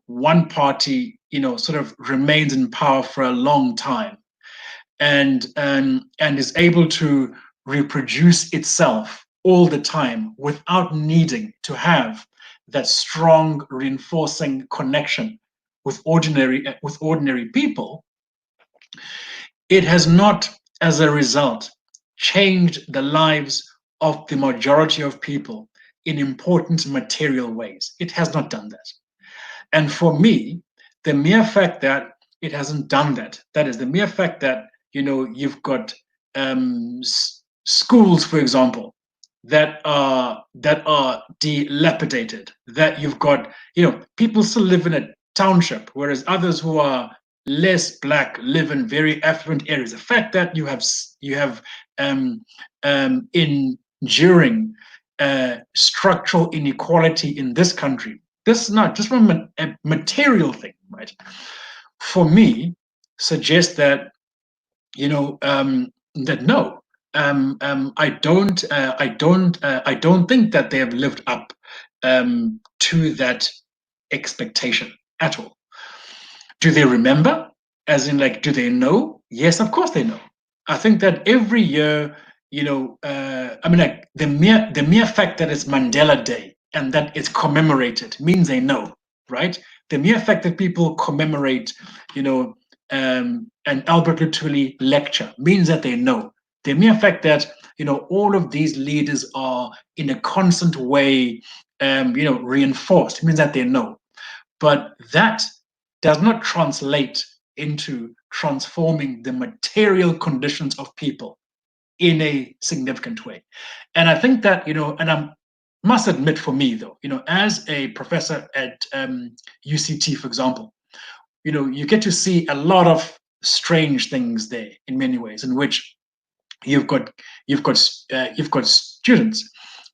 one party sort of remains in power for a long time, and is able to reproduce itself all the time without needing to have that strong reinforcing connection with ordinary people, it has not, as a result, changed the lives of the majority of people in important material ways. It has not done that. And for me, the mere fact that it hasn't done that, that is the mere fact that you've got schools, for example, that are dilapidated, that you've got people still live in a township, whereas others who are less black live in very affluent areas. The fact that you have enduring structural inequality in this country, this is not just from a material thing, right? For me, suggests that that no, I don't think that they have lived up to that expectation at all. Do they remember? As in, like, do they know? Yes, of course they know. I think that every year, like the mere fact that it's Mandela Day and that it's commemorated means they know, right? The mere fact that people commemorate, an Albert Luthuli lecture means that they know. The mere fact that all of these leaders are in a constant way reinforced. It means that they know. But that does not translate into transforming the material conditions of people in a significant way. And I think that, and I must admit for me though, as a professor at UCT, for example, you get to see a lot of strange things there in many ways, in which you've got students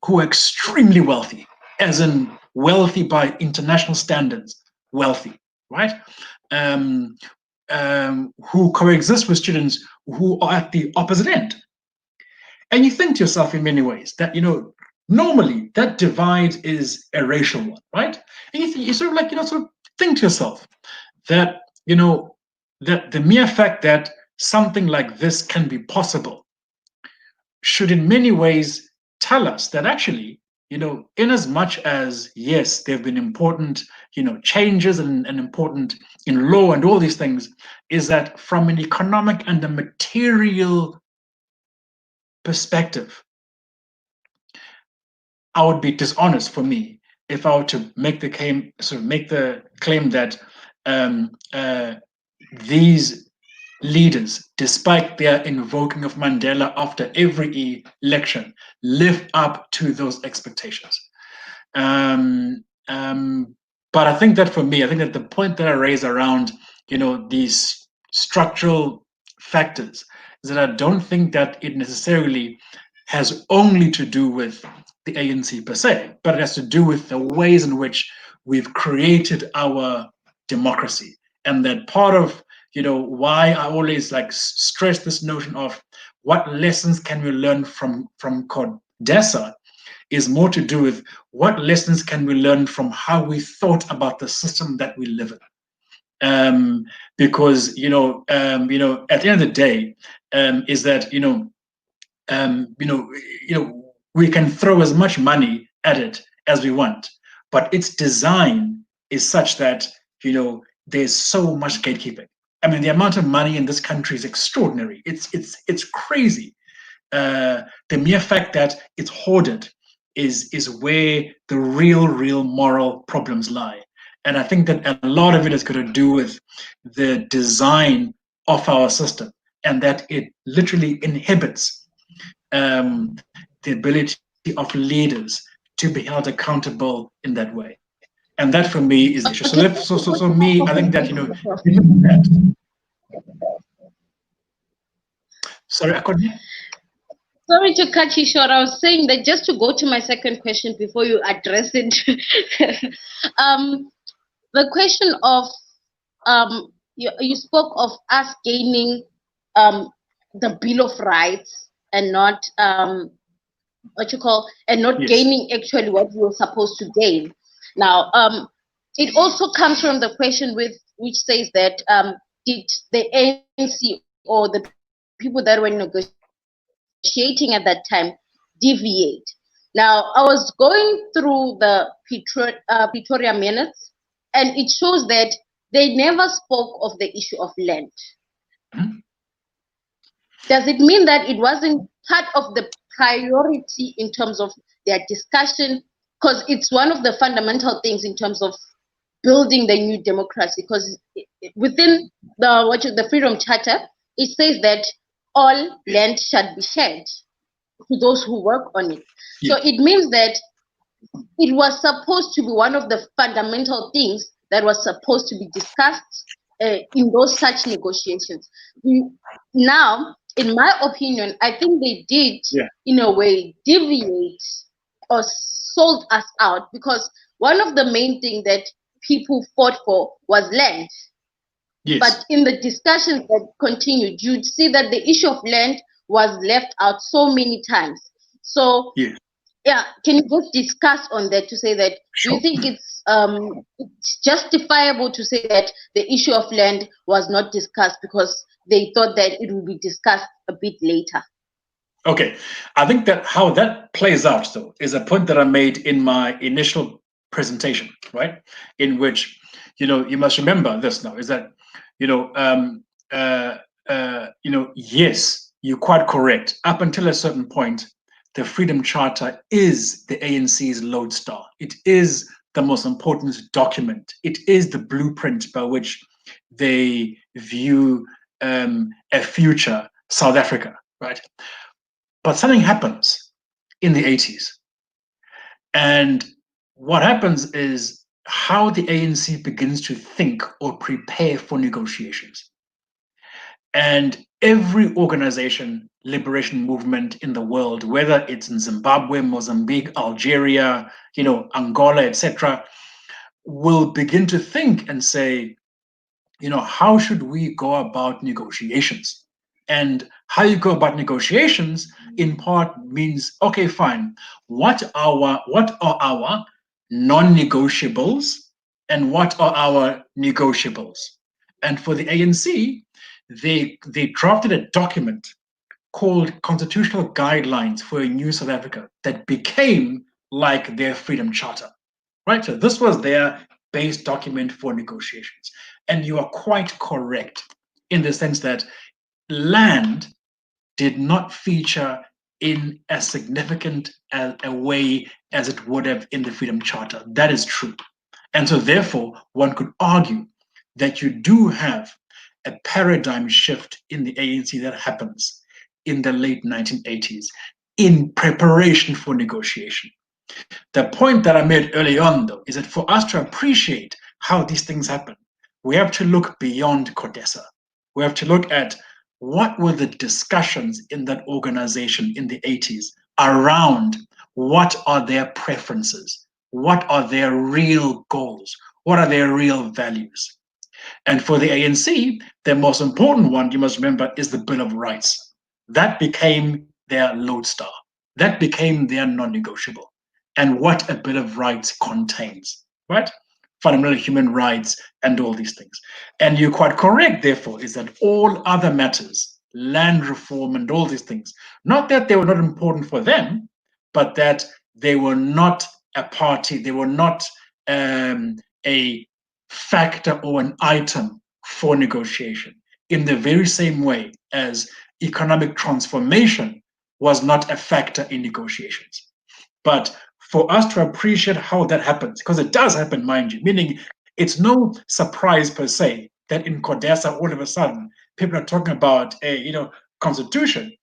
who are extremely wealthy, as in wealthy by international standards, wealthy, right? Who coexist with students who are at the opposite end. And you think to yourself in many ways that, normally that divide is a racial one, right? And you sort of think to yourself that, that the mere fact that something like this can be possible should in many ways tell us that actually, in as much as, yes, there have been important, changes and important in law and all these things, is that from an economic and a material perspective, I would be dishonest for me if I were to make the claim that these leaders, despite their invoking of Mandela after every election, live up to those expectations. But I think that for me, I think that the point that I raise around, these structural factors is that I don't think that it necessarily has only to do with the ANC per se, but it has to do with the ways in which we've created our democracy. And that part of, why I always stress this notion of what lessons can we learn from CODESA is more to do with what lessons can we learn from how we thought about the system that we live in. Because at the end of the day, is that we can throw as much money at it as we want, but its design is such that there's so much gatekeeping. I mean, the amount of money in this country is extraordinary. It's crazy. The mere fact that it's hoarded is where the real moral problems lie. And I think that a lot of it is going to do with the design of our system, and that it literally inhibits the ability of leaders to be held accountable in that way. And that for me is the issue. So me, I think that, that. Sorry, I couldn't. Sorry to cut you short. I was saying that just to go to my second question before you address it. The question of you spoke of us gaining the Bill of Rights and not Yes. gaining actually what we were supposed to gain. Now, it also comes from the question which says that did the ANC or the people that were negotiating at that time deviate? Now, I was going through the Pretoria minutes, and it shows that they never spoke of the issue of land. Mm-hmm. Does it mean that it wasn't part of the priority in terms of their discussion? Because it's one of the fundamental things in terms of building the new democracy. Because within the Freedom Charter, it says that all land should be shared to those who work on it. Yeah. So it means that it was supposed to be one of the fundamental things that was supposed to be discussed in those such negotiations. Now, in my opinion, I think they did, in a way, deviate or sold us out, because one of the main things that people fought for was land. Yes. But in the discussions that continued, you'd see that the issue of land was left out so many times. So, can you just discuss on that to say that, sure. Do you think it's justifiable to say that the issue of land was not discussed because they thought that it would be discussed a bit later? Okay, I think that how that plays out, though, is a point that I made in my initial presentation, right? In which, you must remember this now, is that, yes, you're quite correct. Up until a certain point, the Freedom Charter is the ANC's lodestar. It is the most important document. It is the blueprint by which they view a future South Africa, right? But something happens in the 80s. And what happens is how the ANC begins to think or prepare for negotiations. And every organization, liberation movement in the world, whether it's in Zimbabwe, Mozambique, Algeria, Angola, etc., will begin to think and say, how should we go about negotiations? And how you go about negotiations in part means, okay, fine, what are our non-negotiables and what are our negotiables? And for the ANC, they drafted a document called Constitutional Guidelines for a New South Africa that became like their Freedom Charter, right? So this was their base document for negotiations. And you are quite correct in the sense that land did not feature in as significant a way as it would have in the Freedom Charter. That is true. And so therefore, one could argue that you do have a paradigm shift in the ANC that happens in the late 1980s in preparation for negotiation. The point that I made early on, though, is that for us to appreciate how these things happen, we have to look beyond CODESA. We have to look at what were the discussions in that organization in the 80s around what are their preferences, what are their real goals, what are their real values. And for the ANC, the most important one, you must remember, is the Bill of Rights. That became their lodestar. That became their non-negotiable. And what a Bill of Rights contains, right? Fundamental human rights and all these things. And you're quite correct, therefore, is that all other matters, land reform and all these things, not that they were not important for them, but that they were not a party, they were not a factor or an item for negotiation, in the very same way as economic transformation was not a factor in negotiations. But for us to appreciate how that happens, because it does happen, mind you, meaning it's no surprise per se that in CODESA all of a sudden people are talking about a constitution,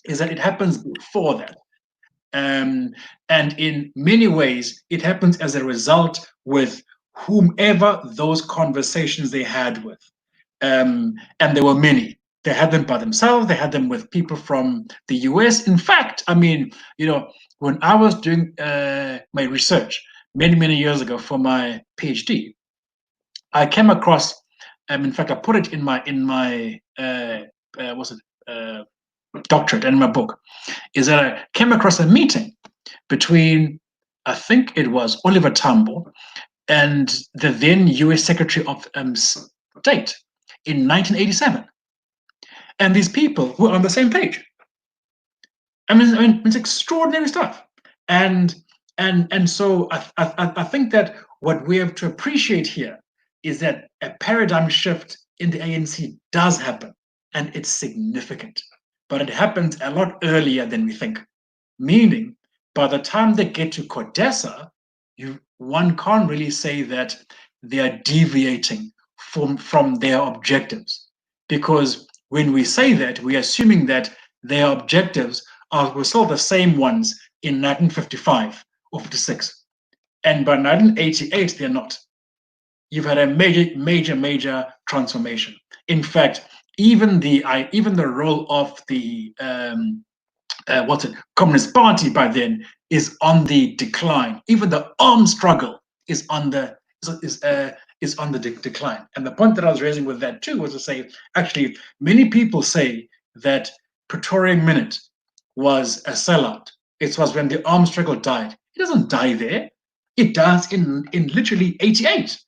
is that it happens before that. And in many ways, it happens as a result with whomever those conversations they had with. And there were many. They had them by themselves. They had them with people from the US. In fact, I mean, when I was doing my research many, many years ago for my PhD, I came across, in fact, I put it in my doctorate and in my book, is that I came across a meeting between, I think it was Oliver Tambo and the then US Secretary of State in 1987. And these people were on the same page. I mean, it's extraordinary stuff. And so I think that what we have to appreciate here is that a paradigm shift in the ANC does happen, and it's significant. But it happens a lot earlier than we think. Meaning, by the time they get to CODESA, one can't really say that they are deviating from their objectives. Because when we say that, we're assuming that their objectives were still the same ones in 1955 or 56. And by 1988, they're not. You've had a major transformation. In fact, even the role of the Communist Party by then is on the decline. Even the armed struggle is on the decline. And the point that I was raising with that too was to say, actually, many people say that Pretoria Minute was a sellout. It was when the armed struggle died. It doesn't die there. It dies in literally 88.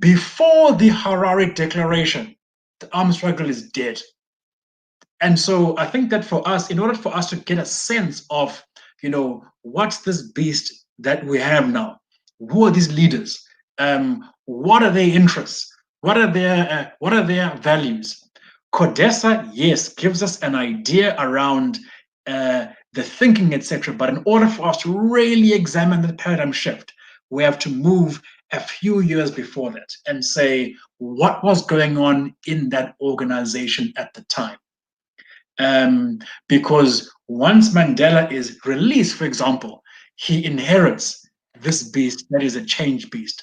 Before the Harare Declaration, the armed struggle is dead. And so I think that for us, in order for us to get a sense of, what's this beast that we have now? Who are these leaders? What are their interests? What are their values? CODESA, yes, gives us an idea around the thinking, etc. But in order for us to really examine the paradigm shift, we have to move a few years before that and say what was going on in that organization at the time. Because once Mandela is released, for example, he inherits this beast that is a change beast.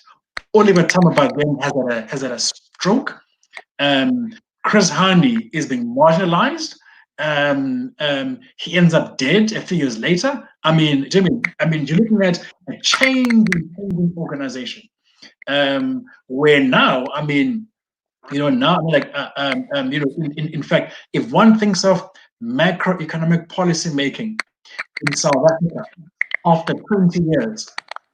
Oliver Tambo by then has had a stroke. Chris Hani is being marginalized. He ends up dead a few years later. I mean, Jimmy, you're looking at a changing organization. Where now, in fact, if one thinks of macroeconomic policy making in South Africa after 20 years,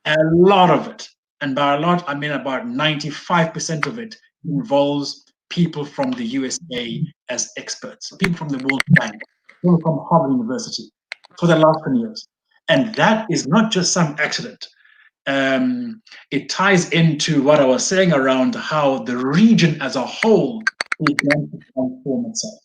a lot of it, and by a lot, I mean about 95% of it, involves people from the USA as experts, people from the World Bank, people from Harvard University for the last 20 years. And that is not just some accident. It ties into what I was saying around how the region as a whole began to transform itself.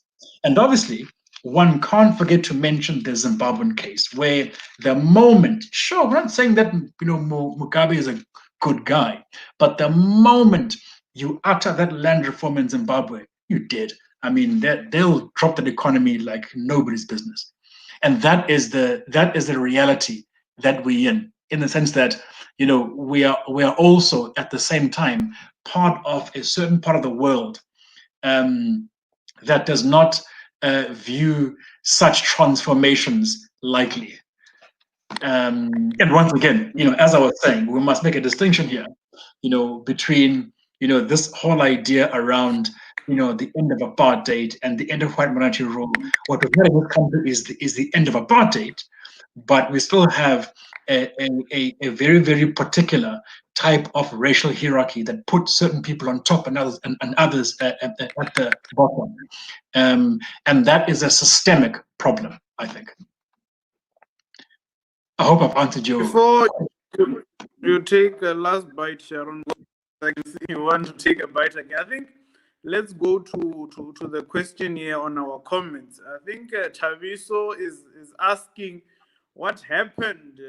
And obviously, one can't forget to mention the Zimbabwean case, where the moment, sure, we're not saying that Mugabe is a good guy, but the moment you utter that land reform in Zimbabwe, you did. I mean, they'll drop that economy like nobody's business, and that is the reality that we're in the sense that we are also at the same time part of a certain part of the world that does not view such transformations lightly. And once again, as I was saying, we must make a distinction here, between this whole idea around the end of apartheid and the end of white minority rule. What we've had in this country is the end of apartheid, but we still have a very, very particular type of racial hierarchy that puts certain people on top and others at the bottom. And that is a systemic problem, I think. I hope I've answered your... Before you take a last bite, Sharon, I can see you want to take a bite again. I think let's go to the question here on our comments. I think Chaviso is asking what happened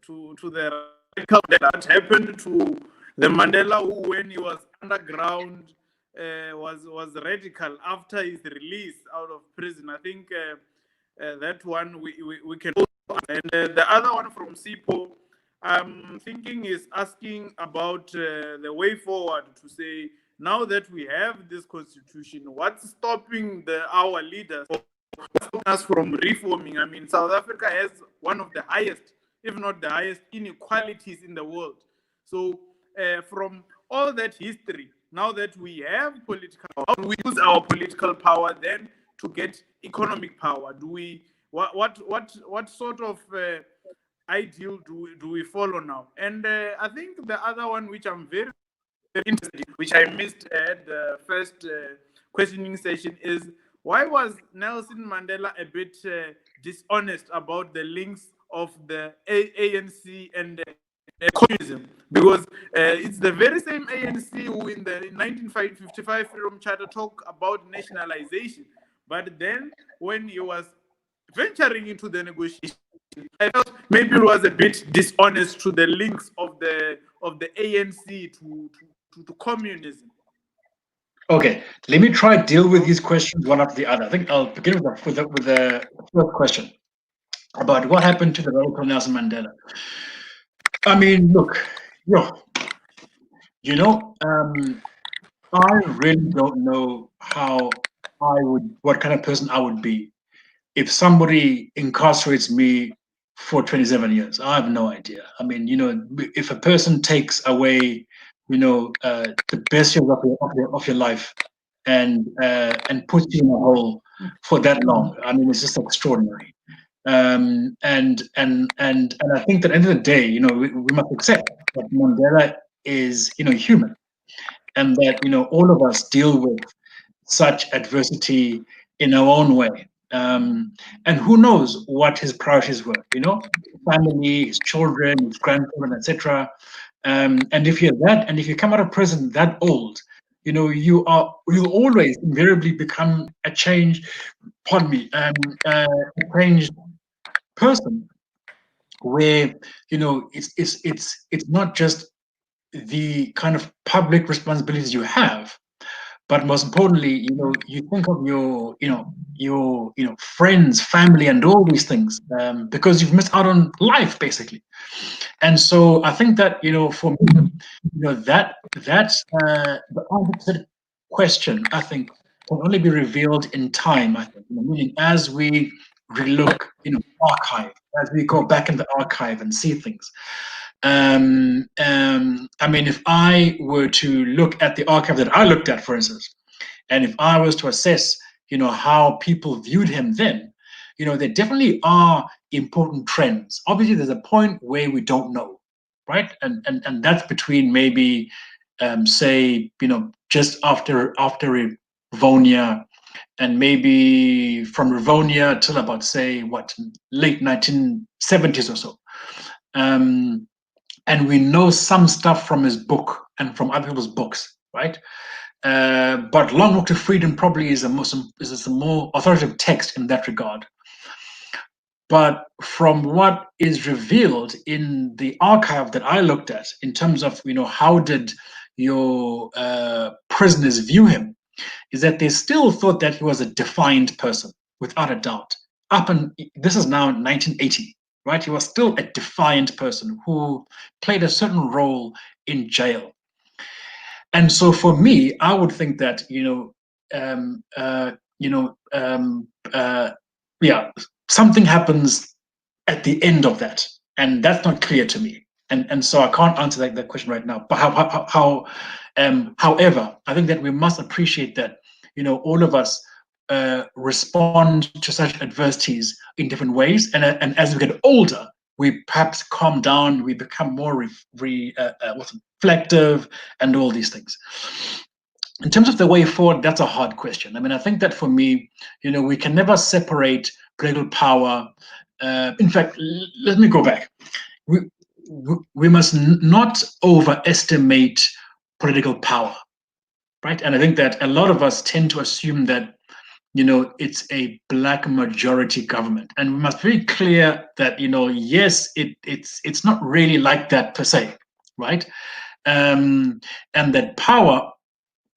to the radical, what happened to the Mandela who, when he was underground, was radical after his release out of prison. I think that one we can. And the other one from Sipo, I'm thinking is asking about the way forward, to say, now that we have this constitution, what's stopping our leaders us from reforming? I mean, South Africa has one of the highest, if not the highest, inequalities in the world. So from all that history, now that we have political power, we use our political power then to get economic power. Do we what sort of ideal do we follow now? And I think the other one, which I'm very interested in, which I missed at the first questioning session, is why was Nelson Mandela a bit dishonest about the links of the ANC and communism? Because it's the very same ANC who in the 1955 Freedom Charter talk about nationalization. But then when he was venturing into the negotiation, I felt maybe it was a bit dishonest to the links of the ANC to communism. Okay, let me try to deal with these questions one after the other. I think I'll begin with the first question about what happened to the radical Nelson Mandela. I mean, look, I really don't know what kind of person I would be if somebody incarcerates me for 27 years. I have no idea. I mean, if a person takes away, the best years of your life and puts you in a hole for that long, I mean, it's just extraordinary. And I think that at the end of the day, we must accept that Mandela is, human, and that all of us deal with such adversity in our own way. And who knows what his priorities were, family, his children, his grandchildren, etc. And if you come out of prison that old, you'll always invariably become a changed person where, you know, it's not just the kind of public responsibilities you have, but most importantly, you know, you think of your, friends, family, and all these things, because you've missed out on life, basically. And so I think that, you know, for me, you know, that's the answer to the question, I think, can only be revealed in time, I think. You know, meaning as we relook, you know, archive, as we go back in the archive and see things. I mean, if I were to look at the archive that I looked at, for instance, and if I was to assess, you know, how people viewed him then, you know, there definitely are important trends. Obviously, there's a point where we don't know, right? And that's between maybe, say, you know, just after Rivonia, and maybe from Rivonia till about, say, what, late 1970s or so. And we know some stuff from his book and from other people's books, right? But Long Walk to Freedom probably is a more authoritative text in that regard. But from what is revealed in the archive that I looked at, in terms of, you know, how did your prisoners view him, is that they still thought that he was a defined person, without a doubt. This is now 1980, right? He was still a defiant person who played a certain role in jail. And so for me, I would think that, yeah, something happens at the end of that, and that's not clear to me. And so I can't answer that question right now. But however, I think that we must appreciate that, you know, all of us respond to such adversities in different ways, and as we get older, we perhaps calm down, we become more reflective, and all these things. In terms of the way forward, that's a hard question. I mean, I think that for me, you know, we can never separate political power. In fact, let me go back. We must not overestimate political power, right? And I think that a lot of us tend to assume that, you know, it's a black majority government, and we must be very clear that, you know, yes, it's not really like that per se, right? And that power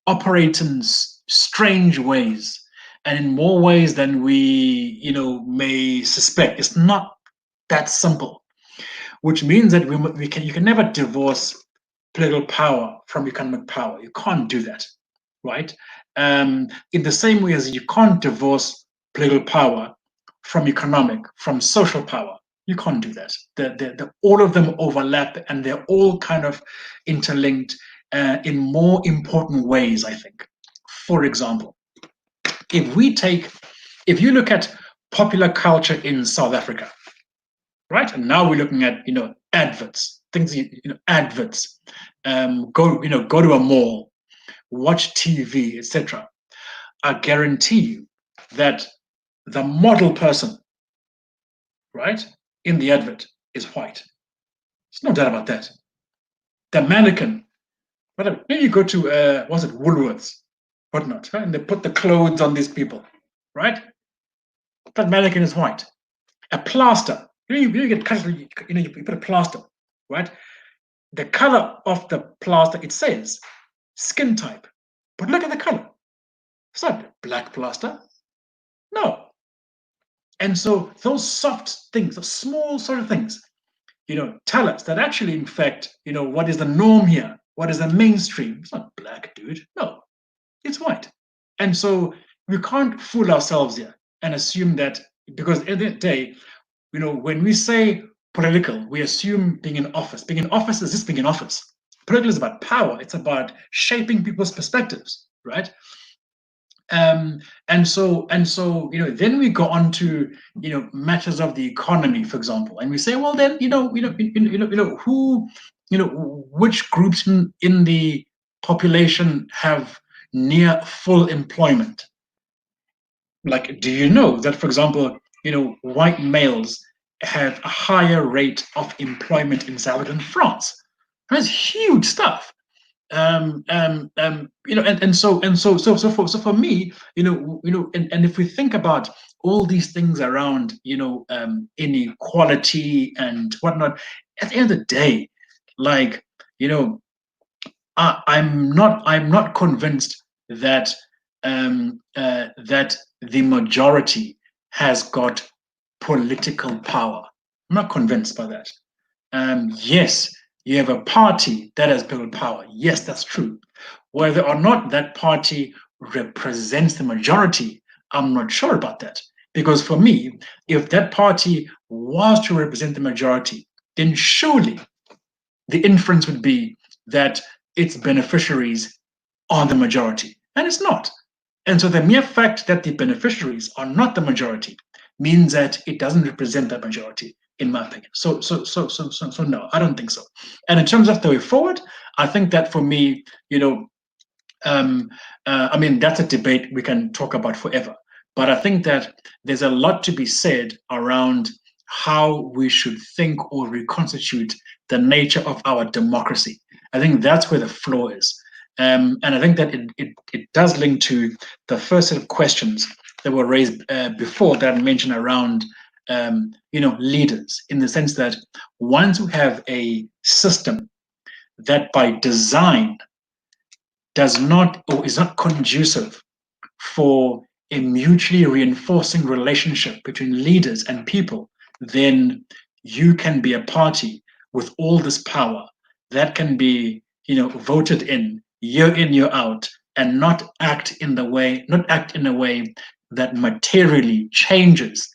operates in strange ways, and in more ways than we, you know, may suspect. It's not that simple, which means that you can never divorce political power from economic power. You can't do that, right? In the same way as you can't divorce political power from social power. You can't do that. All of them overlap, and they're all kind of interlinked in more important ways, I think. For example, if you look at popular culture in South Africa, right? And now we're looking at, you know, adverts, things, you know, adverts. Go to a mall, watch TV, etc. I guarantee you that the model person, right, in the advert is white. There's no doubt about that. The mannequin, whatever. Then you go to Woolworths, whatnot, right? And they put the clothes on these people, right? That mannequin is white. A plaster, you get cut, you put a plaster, right? The color of the plaster, it says skin type, but look at the color. It's not black plaster. No. And so those soft things, those small sort of things, you know, tell us that actually, in fact, you know, what is the norm here? What is the mainstream? It's not black, dude. No, it's white. And so we can't fool ourselves here and assume that, because at the end of the day, you know, when we say political, we assume being in office. Being in office is just being in office. Political is about power. It's about shaping people's perspectives, right? And so, you know, then we go on to, you know, matters of the economy, for example, and we say, well, then, who, you know, which groups in the population have near full employment? Like, do you know that, for example, you know, white males have a higher rate of employment in South Africa than France? That's huge stuff. You know, and so for me, and if we think about all these things around, inequality and whatnot. At the end of the day, like, I'm not convinced that that the majority has got political power. I'm not convinced by that. Yes, you have a party that has political power. Yes, that's true. Whether or not that party represents the majority, I'm not sure about that. Because for me, if that party was to represent the majority, then surely the inference would be that its beneficiaries are the majority. And it's not. And so the mere fact that the beneficiaries are not the majority means that it doesn't represent that majority, in my opinion. So no, I don't think so. And in terms of the way forward, I think that for me, I mean, that's a debate we can talk about forever. But I think that there's a lot to be said around how we should think or reconstitute the nature of our democracy. I think that's where the flaw is. And I think that it does link to the first set of questions that were raised before that I mentioned around leaders, in the sense that once we have a system that by design does not or is not conducive for a mutually reinforcing relationship between leaders and people, then you can be a party with all this power that can be, voted in, year out, and not act in a way that materially changes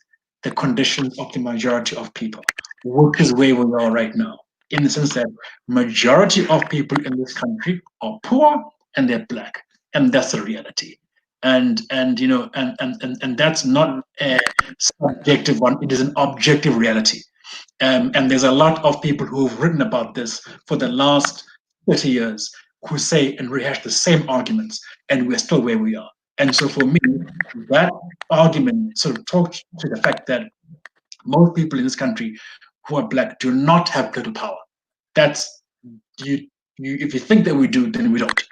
the conditions of the majority of people, which is where we are right now. In the sense that majority of people in this country are poor and they're black, and that's the reality. And that's not a subjective one; it is an objective reality. And there's a lot of people who've written about this for the last 30 years who say and rehash the same arguments, and we're still where we are. And so for me, that argument sort of talks to the fact that most people in this country who are black do not have political power. That's you. If you think that we do, then we don't.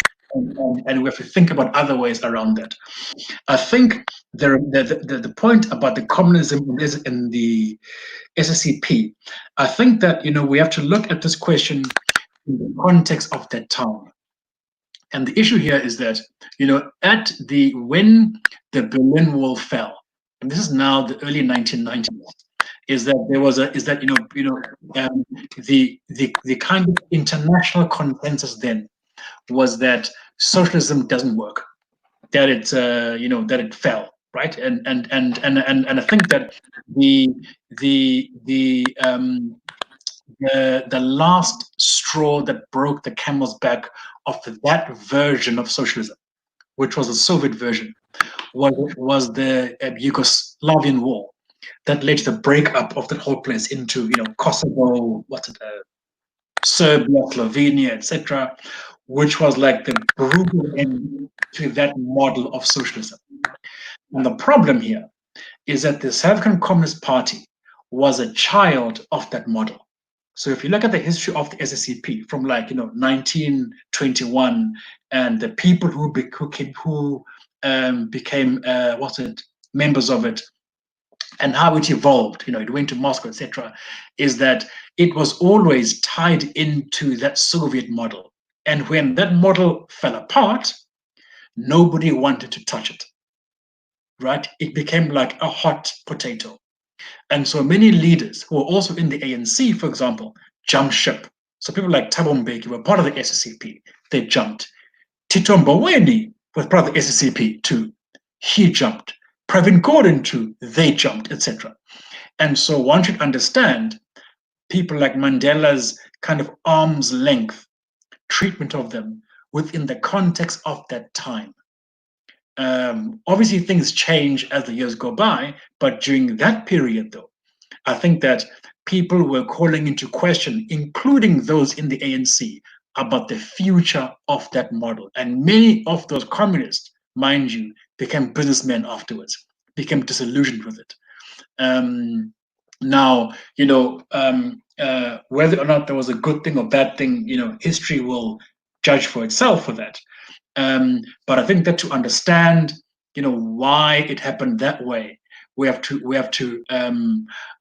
And we have to think about other ways around that. I think the point about the communism in the SSCP, I think that we have to look at this question in the context of that time. And the issue here is that when the Berlin Wall fell, and this is now the early 1990s, is that there was the kind of international consensus then was that socialism doesn't work, that it fell, right? And I think that the last straw that broke the camel's back of that version of socialism, which was the Soviet version, was the Yugoslavian war that led to the breakup of that whole place into Kosovo, Serbia, Slovenia, etc., which was like the brutal end to that model of socialism. And the problem here is that the South African Communist Party was a child of that model. So if you look at the history of the SSCP from 1921 and the people who became members of it, and how it evolved, it went to Moscow, etc., is that it was always tied into that Soviet model. And when that model fell apart, nobody wanted to touch it, right? It became like a hot potato. And so many leaders who were also in the ANC, for example, jumped ship. So people like Thabo Mbeki were part of the SSCP. They jumped. Tito Mboweni was part of the SSCP too. He jumped. Pravin Gordhan too. They jumped, etc. And so one should understand people like Mandela's kind of arm's length treatment of them within the context of that time. Obviously, things change as the years go by, but during that period, though, I think that people were calling into question, including those in the ANC, about the future of that model. And many of those communists, mind you, became businessmen afterwards, became disillusioned with it. Now, whether or not there was a good thing or bad thing, history will judge for itself for that. But I think that to understand, why it happened that way, we have to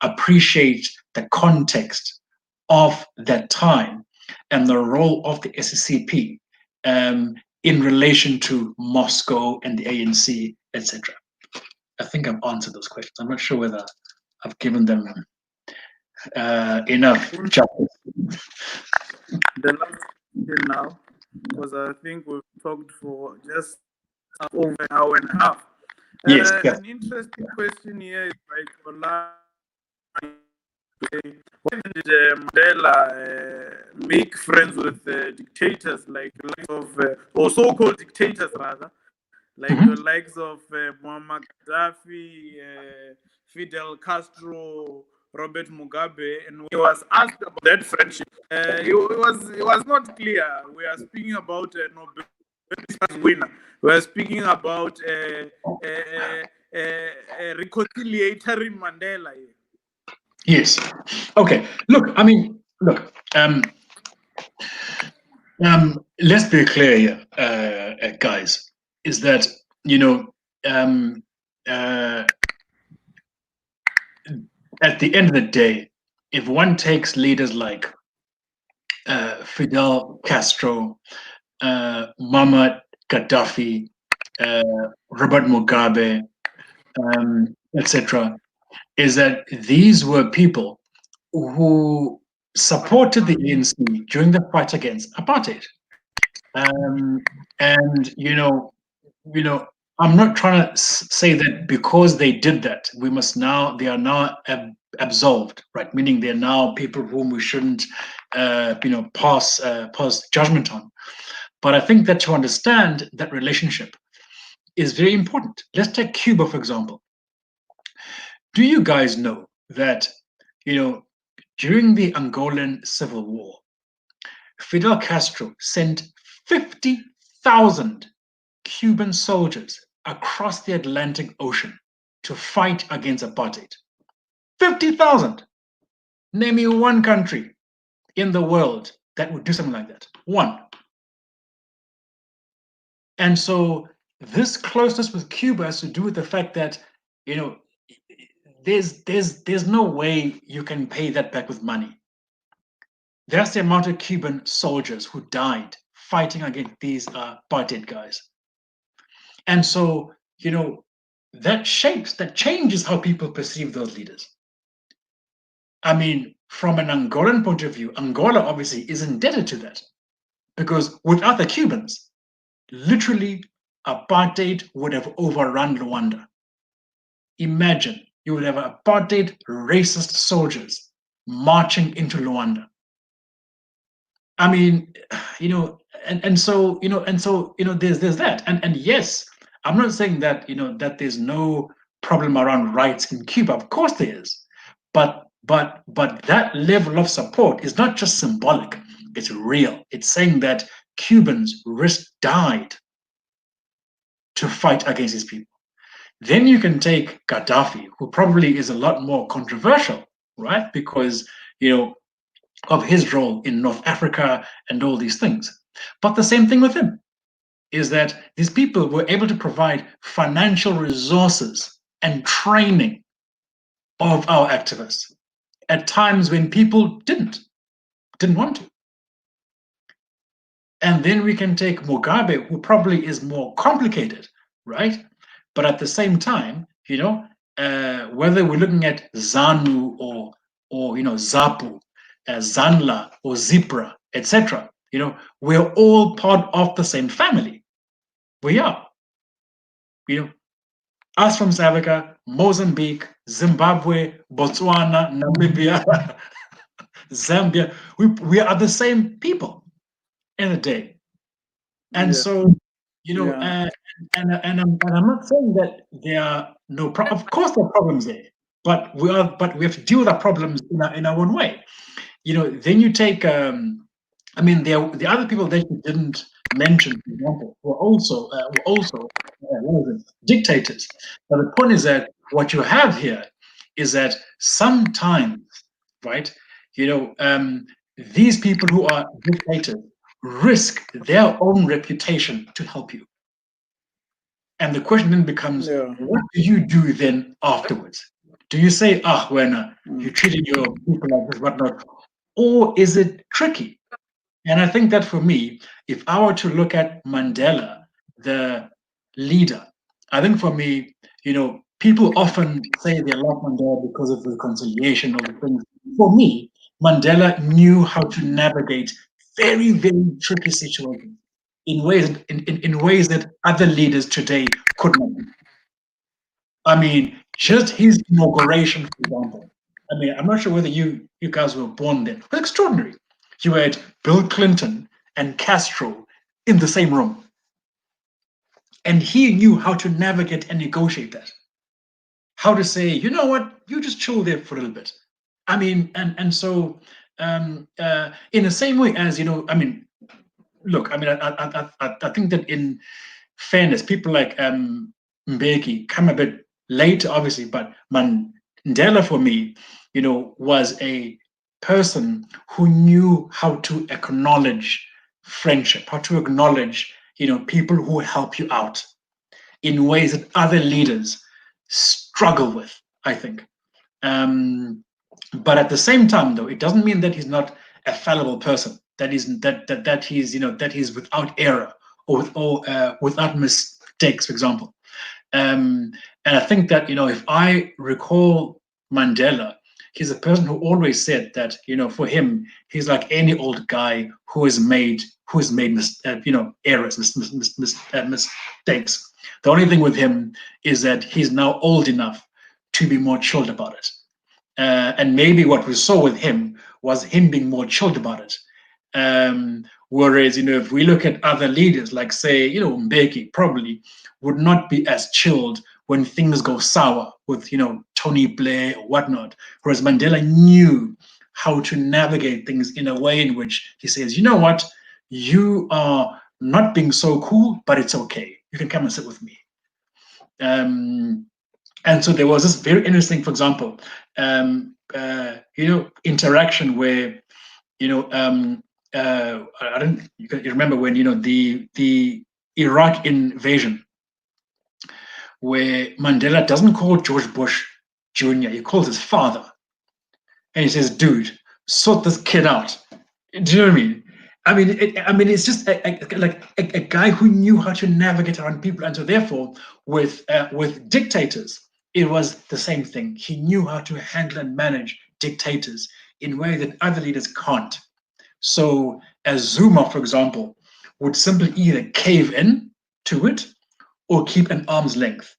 appreciate the context of that time and the role of the SCP in relation to Moscow and the ANC, etc. I think I've answered those questions. I'm not sure whether I've given them enough justice. The last question now, because I think we've talked for just over an hour and a half. Yes, yes. An interesting question here is when did Mandela make friends with dictators like or so-called dictators rather, like the likes of Muammar Gaddafi, Fidel Castro, Robert Mugabe, and he was asked about that friendship. It was not clear. We are speaking about a Nobel Prize winner. We are speaking about a reconciliatory Mandela here. Yes. Okay. Look, I mean, look. Let's be clear here, guys. Is that at the end of the day, if one takes leaders like Fidel Castro, Muammar Gaddafi, Robert Mugabe, etc., is that these were people who supported the ANC during the fight against apartheid. And I'm not trying to say that because they did that, they are now absolved, right? Meaning they're now people whom we shouldn't, pass judgment on. But I think that to understand that relationship is very important. Let's take Cuba, for example. Do you guys know that, during the Angolan Civil War, Fidel Castro sent 50,000 Cuban soldiers across the Atlantic Ocean to fight against apartheid? 50,000. Name me one country in the world that would do something like that. One. And so this closeness with Cuba has to do with the fact that, there's no way you can pay that back with money. That's the amount of Cuban soldiers who died fighting against these apartheid guys. And so, that changes how people perceive those leaders. I mean, from an Angolan point of view, Angola obviously is indebted to that, because without the Cubans, literally apartheid would have overrun Rwanda. Imagine you would have apartheid racist soldiers marching into Rwanda. I mean, so there's that. And yes, I'm not saying that, that there's no problem around rights in Cuba. Of course there is. But that level of support is not just symbolic, it's real. It's saying that Cubans died to fight against these people. Then you can take Gaddafi, who probably is a lot more controversial, right? Because, of his role in North Africa and all these things. But the same thing with him is that these people were able to provide financial resources and training of our activists at times when people didn't want to. And then we can take Mugabe, who probably is more complicated, right? But at the same time, whether we're looking at ZANU or ZAPU, Zanla or Zipra, etc., we're all part of the same family. We are. Us from South Africa, Mozambique, Zimbabwe, Botswana, Namibia, Zambia, we are the same people in a day. And so, and I'm not saying that there are no problems. Of course there are problems there, but we have to deal with our problems in our own way. Then you take the other people that you didn't mention, for example, were also dictators. But the point is that what you have here is that sometimes, right, these people who are dictators risk their own reputation to help you. And the question then becomes, Yeah. what do you do then afterwards? Do you say, Werner, you treated your people like this, whatnot? Or is it tricky? And I think that for me, if I were to look at Mandela, the leader, I think for me, people often say they love Mandela because of the reconciliation of the things. For me, Mandela knew how to navigate very, very tricky situations in ways that other leaders today could not. I mean, just his inauguration, for example. I mean, I'm not sure whether you guys were born then. It was extraordinary. You had Bill Clinton and Castro in the same room. And he knew how to navigate and negotiate that. How to say, you know what, you just chill there for a little bit. I mean, and so in the same way as, I mean, look, I mean, I think that in fairness, people like Mbeki come a bit later, obviously, but Mandela for me, was a person who knew how to acknowledge friendship, how to acknowledge, people who help you out in ways that other leaders struggle with, I think. But at the same time, though, it doesn't mean that he's not a fallible person. That he's that he's without error or without mistakes, for example. And I think that if I recall Mandela, he's a person who always said that for him he's like any old guy who has made errors, mistakes. The only thing with him is that he's now old enough to be more chilled about it. And maybe what we saw with him was him being more chilled about it. Whereas, if we look at other leaders, like say, Mbeki probably would not be as chilled when things go sour with, Tony Blair or whatnot. Whereas Mandela knew how to navigate things in a way in which he says, you know what, you are not being so cool, but it's okay. You can come and sit with me. And so there was this very interesting, for example, interaction where, I don't. You remember when the Iraq invasion, where Mandela doesn't call George Bush Jr. He calls his father, and he says, "Dude, sort this kid out." Do you know what I mean? I mean, it's just like a guy who knew how to navigate around people, and so therefore, with dictators, it was the same thing. He knew how to handle and manage dictators in ways that other leaders can't. So, as Zuma, for example, would simply either cave in to it or keep an arm's length.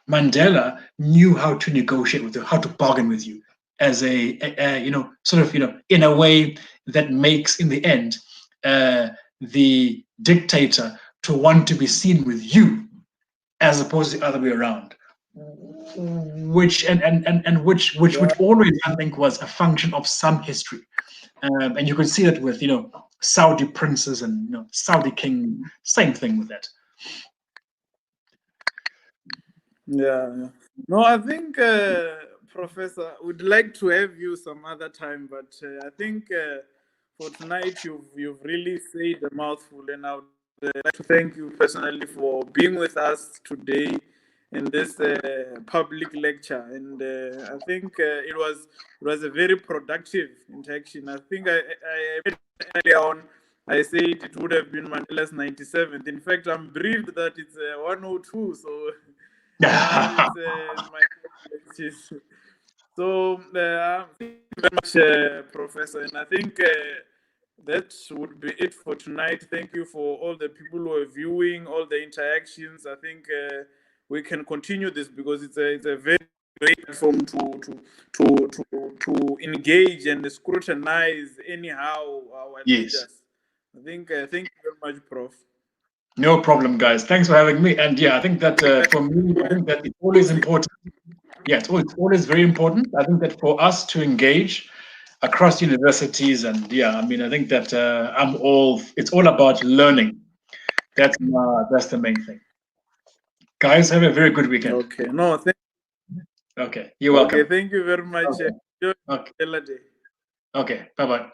Mandela knew how to negotiate with you, how to bargain with you, as in a way that makes, in the end, the dictator to want to be seen with you, as opposed to the other way around. Which always, I think, was a function of some history. And you can see that with Saudi princes and Saudi king, same thing with that. Yeah. No, I think, Professor, would like to have you some other time, but I think for tonight you've really said a mouthful, and I would like to thank you personally for being with us today in this public lecture. And I think it was a very productive interaction. I think I earlier on I said it would have been Mandela's 97th. In fact, I'm briefed that it's 102. So it's my calculations. So thank you very much, Professor. And I think that would be it for tonight. Thank you for all the people who are viewing, all the interactions. I think we can continue this because it's a very great platform to engage and scrutinize anyhow our leaders. I think thank you very much, Prof. No problem, guys. Thanks for having me. And yeah, I think that for me, I think that it's always important. Yeah, it's always very important. I think that for us to engage across universities, and yeah, I mean, I think that it's all about learning. That's the main thing. Guys, have a very good weekend. Okay. No, okay, you're welcome. Okay, thank you very much. Okay. Okay. Bye-bye.